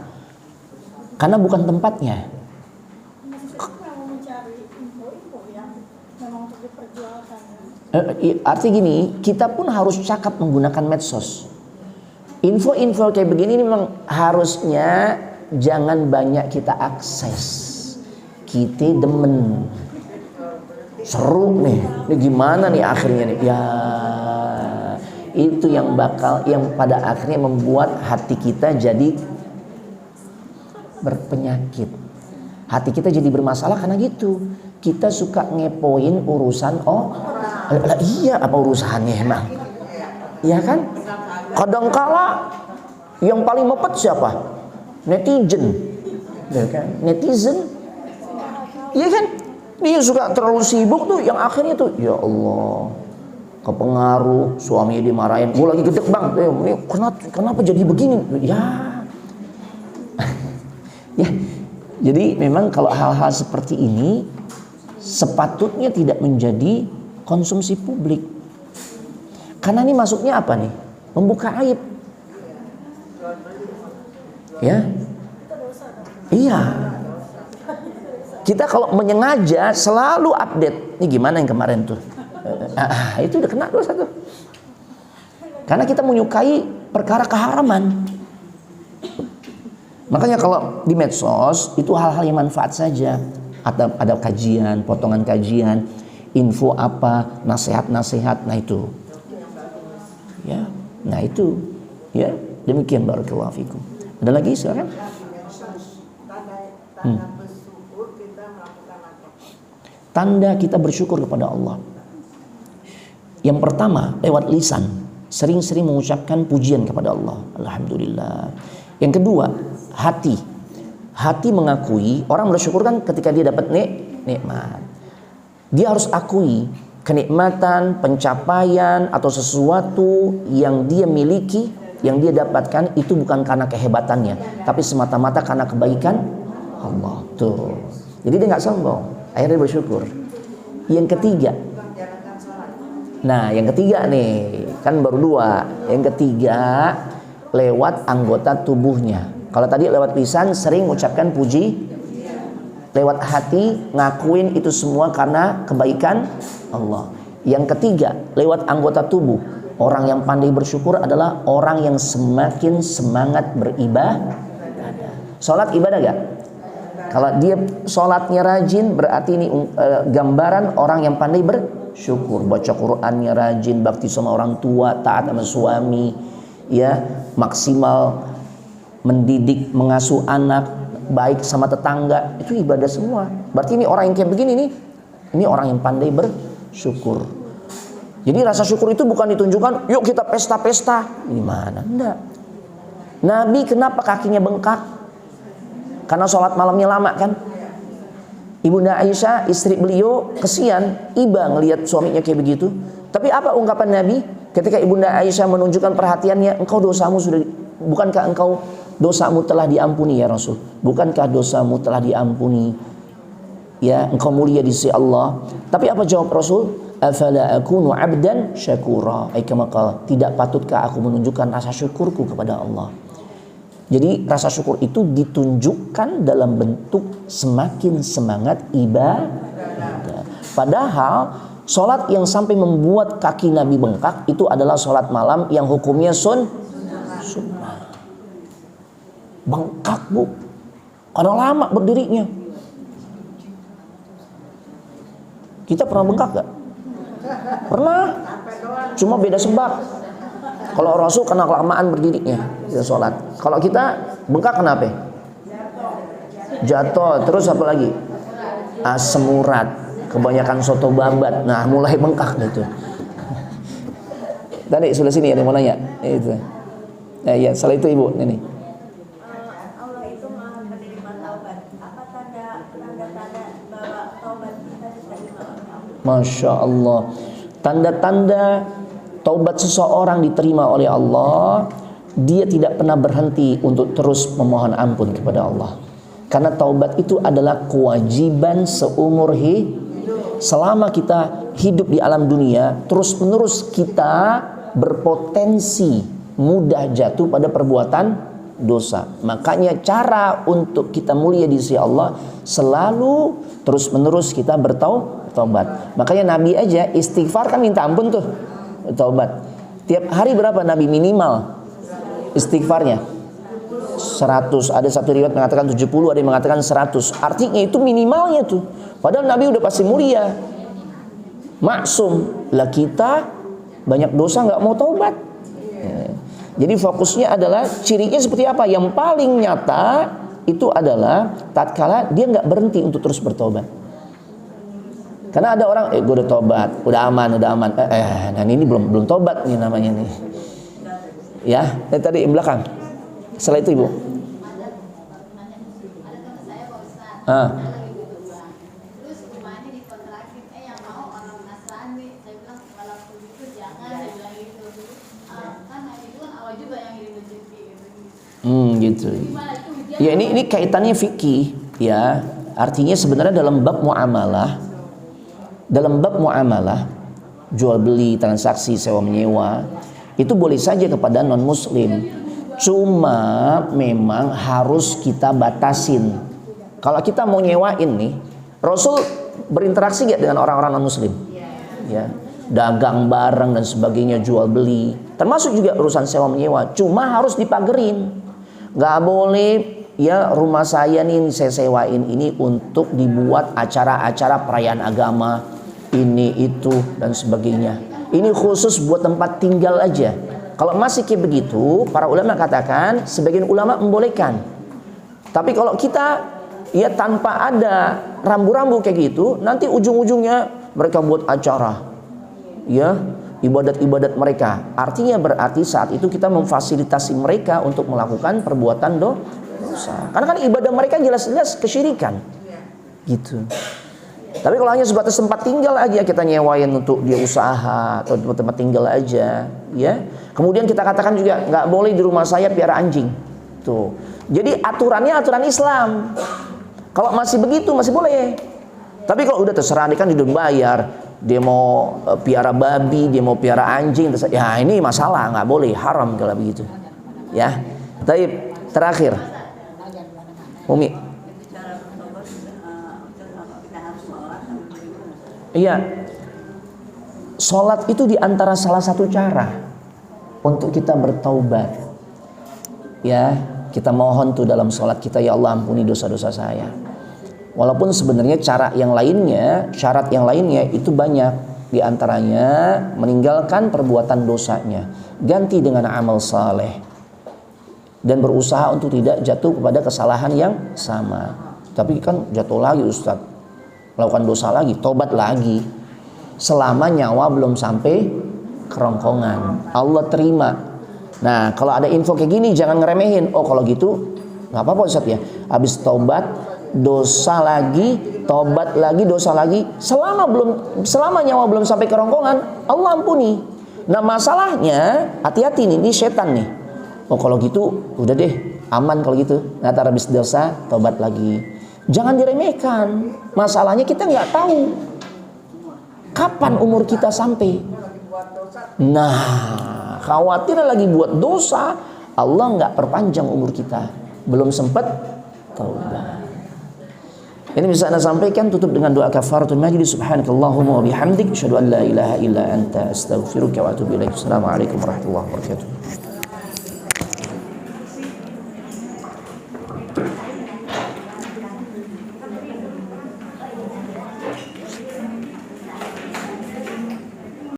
Karena bukan tempatnya. Maksudnya memang mencari info-info yang memang untuk diperjualkan. Artinya gini, kita pun harus cakap menggunakan medsos. Info-info kayak begini memang harusnya jangan banyak kita akses. Kita demen. Seru nih, ini gimana nih akhirnya nih? Ya, itu yang pada akhirnya membuat hati kita jadi berpenyakit. Hati kita jadi bermasalah karena gitu. Kita suka ngepoin urusan iya apa urusannya emang? Iya kan? Kadangkala yang paling mepet siapa? Netizen. Ya kan? Netizen. Iya kan? Dia suka terlalu sibuk tuh, yang akhirnya tuh ya Allah, kepengaruh, suaminya dimarahin, gue lagi gede bang, ini kenapa jadi begini? Ya, ya. Jadi memang kalau hal-hal seperti ini sepatutnya tidak menjadi konsumsi publik, karena ini masuknya apa nih? Membuka aib, ya, iya. Kita kalau menyengaja selalu update. Ini gimana yang kemarin tuh? Itu udah kena dosa tuh. Karena kita menyukai perkara keharaman. Makanya kalau di medsos itu hal-hal yang manfaat saja. Ada kajian, potongan kajian, info apa, nasihat-nasihat. Nah itu. Ya, nah itu. Ya, demikian barakallahu fikum. Ada lagi silakan. Tanda kita bersyukur kepada Allah. Yang pertama, lewat lisan, sering-sering mengucapkan pujian kepada Allah. Alhamdulillah. Yang kedua, hati. Hati mengakui, orang bersyukur kan ketika dia dapat nikmat. Dia harus akui kenikmatan, pencapaian atau sesuatu yang dia miliki, yang dia dapatkan itu bukan karena kehebatannya, tapi semata-mata karena kebaikan Allah. Tuh. Jadi dia nggak sombong. Akhirnya bersyukur. Yang ketiga, nah yang ketiga nih kan baru dua. Yang ketiga lewat anggota tubuhnya. Kalau tadi lewat lisan sering mengucapkan puji, lewat hati ngakuin itu semua karena kebaikan Allah. Yang ketiga lewat anggota tubuh. Orang yang pandai bersyukur adalah orang yang semakin semangat beribadah. Sholat ibadah gak? Kalau dia sholatnya rajin, berarti ini gambaran orang yang pandai bersyukur. Baca Qur'annya rajin, bakti sama orang tua, taat sama suami, ya, maksimal mendidik, mengasuh anak, baik sama tetangga, itu ibadah semua. Berarti ini orang yang kayak begini nih, ini orang yang pandai bersyukur. Jadi rasa syukur itu bukan ditunjukkan, yuk kita pesta-pesta. Ini mana? Enggak. Nabi kenapa kakinya bengkak? Karena sholat malamnya lama kan. Ibunda Aisyah istri beliau kesian, iba ngelihat suaminya kayak begitu. Tapi apa ungkapan Nabi ketika Ibunda Aisyah menunjukkan perhatiannya? Engkau dosamu sudah, bukankah engkau dosamu telah diampuni ya Rasul? Bukankah dosamu telah diampuni? Ya, engkau mulia di sisi Allah. Tapi apa jawab Rasul? Afala akunu abdan syakura. Tidak patutkah aku menunjukkan rasa syukurku kepada Allah? Jadi rasa syukur itu ditunjukkan dalam bentuk semakin semangat ibadah. Padahal sholat yang sampai membuat kaki Nabi bengkak itu adalah sholat malam yang hukumnya sunnah. Bengkak bu, karena lama berdirinya. Kita pernah bengkak gak? Pernah. Cuma beda sebab. Kalau Rasul kena kelamaan berdirinya dia sholat. Kalau kita bengkak kenapa? Jatuh. Terus apa lagi? Asam urat. Kebanyakan soto babat. Nah, mulai bengkak gitu. Tadi sebelah sini ada yang mau nanya. Itu. Ya, salah itu Ibu. Ini. Allah itu maha penerima taubat. Apa tanda-tanda bahwa taubat kita diterima oleh Allah? Masya Allah. Tanda-tanda taubat seseorang diterima oleh Allah, dia tidak pernah berhenti untuk terus memohon ampun kepada Allah. Karena taubat itu adalah kewajiban seumur hidup. Selama kita hidup di alam dunia, terus-menerus kita berpotensi mudah jatuh pada perbuatan dosa. Makanya cara untuk kita mulia di sisi Allah selalu terus-menerus kita bertaubat. Makanya Nabi aja istighfar kan minta ampun tuh. Taubat. Tiap hari berapa Nabi minimal istighfarnya? 100. Ada satu riwayat mengatakan 70, ada yang mengatakan 100. Artinya itu minimalnya tuh. Padahal Nabi udah pasti mulia, maksum. Lah kita banyak dosa nggak mau taubat. Jadi fokusnya adalah cirinya seperti apa? Yang paling nyata itu adalah tatkala dia nggak berhenti untuk terus bertobat. Karena ada orang, gue udah tobat, udah aman. Nah ini belum tobat nih namanya nih. Ya, tadi yang belakang. Setelah itu Ibu. Terus rumahnya dikontrakin, yang mau orang Nasrani. Saya bilang kalau begitu jangan, saya bilang gitu. Kan itu kan Allah juga yang ngirim rezeki gitu. Gitu. Ya ini kaitannya fikih, ya. Artinya sebenarnya dalam bab muamalah, jual beli, transaksi, sewa menyewa, itu boleh saja kepada non muslim. Cuma memang harus kita batasin. Kalau kita mau nyewain nih, Rasul berinteraksi gak dengan orang-orang non muslim? Ya, dagang bareng dan sebagainya, jual beli, termasuk juga urusan sewa menyewa. Cuma harus dipagerin. Gak boleh ya rumah saya nih saya sewain ini untuk dibuat acara-acara perayaan agama, ini itu dan sebagainya. Ini khusus buat tempat tinggal aja. Kalau masih kayak begitu, para ulama katakan, sebagian ulama membolehkan. Tapi kalau kita ya tanpa ada rambu-rambu kayak gitu, nanti ujung-ujungnya mereka buat acara, ya ibadat-ibadat mereka. Artinya berarti saat itu kita memfasilitasi mereka untuk melakukan perbuatan dosa. Karena kan ibadah mereka jelas-jelas kesyirikan, gitu. Tapi kalau hanya sebatas tempat tinggal aja kita nyewain untuk dia usaha atau tempat tinggal aja, ya. Kemudian kita katakan juga nggak boleh di rumah saya piara anjing, tuh. Jadi aturannya aturan Islam. Kalau masih begitu masih boleh. Tapi kalau udah terserah, dia kan udah bayar, dia mau piara babi, dia mau piara anjing, ya ini masalah, nggak boleh, haram kalau begitu, ya. Tapi terakhir, Umi. Iya, sholat itu diantara salah satu cara untuk kita bertaubat. Ya, kita mohon tuh dalam sholat kita, ya Allah ampuni dosa-dosa saya. Walaupun sebenarnya cara yang lainnya, syarat yang lainnya itu banyak. Diantaranya meninggalkan perbuatan dosanya, ganti dengan amal saleh, dan berusaha untuk tidak jatuh kepada kesalahan yang sama. Tapi kan jatuh lagi Ustaz, melakukan dosa lagi, tobat lagi. Selama nyawa belum sampai kerongkongan, Allah terima. Nah, kalau ada info kayak gini jangan ngeremehin. Oh, kalau gitu nggak apa-apa Ustaz ya. Habis tobat, dosa lagi, tobat lagi, dosa lagi. Selama nyawa belum sampai kerongkongan, Allah ampuni. Nah, masalahnya hati-hati nih, ini setan nih. Oh, kalau gitu udah deh, aman kalau gitu. Nah, habis dosa, tobat lagi. Jangan diremehkan. Masalahnya kita nggak tahu kapan umur kita sampai. Nah, khawatir lagi buat dosa, Allah nggak perpanjang umur kita, belum sempat taubat. Ini bisa Anda sampaikan, tutup dengan doa kafaratul majlis. Subhanakallahumma wa bihamdik, asyhadu an la ilaha illa anta, astaghfiruka wa atubu ilaik. Assalamualaikum warahmatullahi wabarakatuh.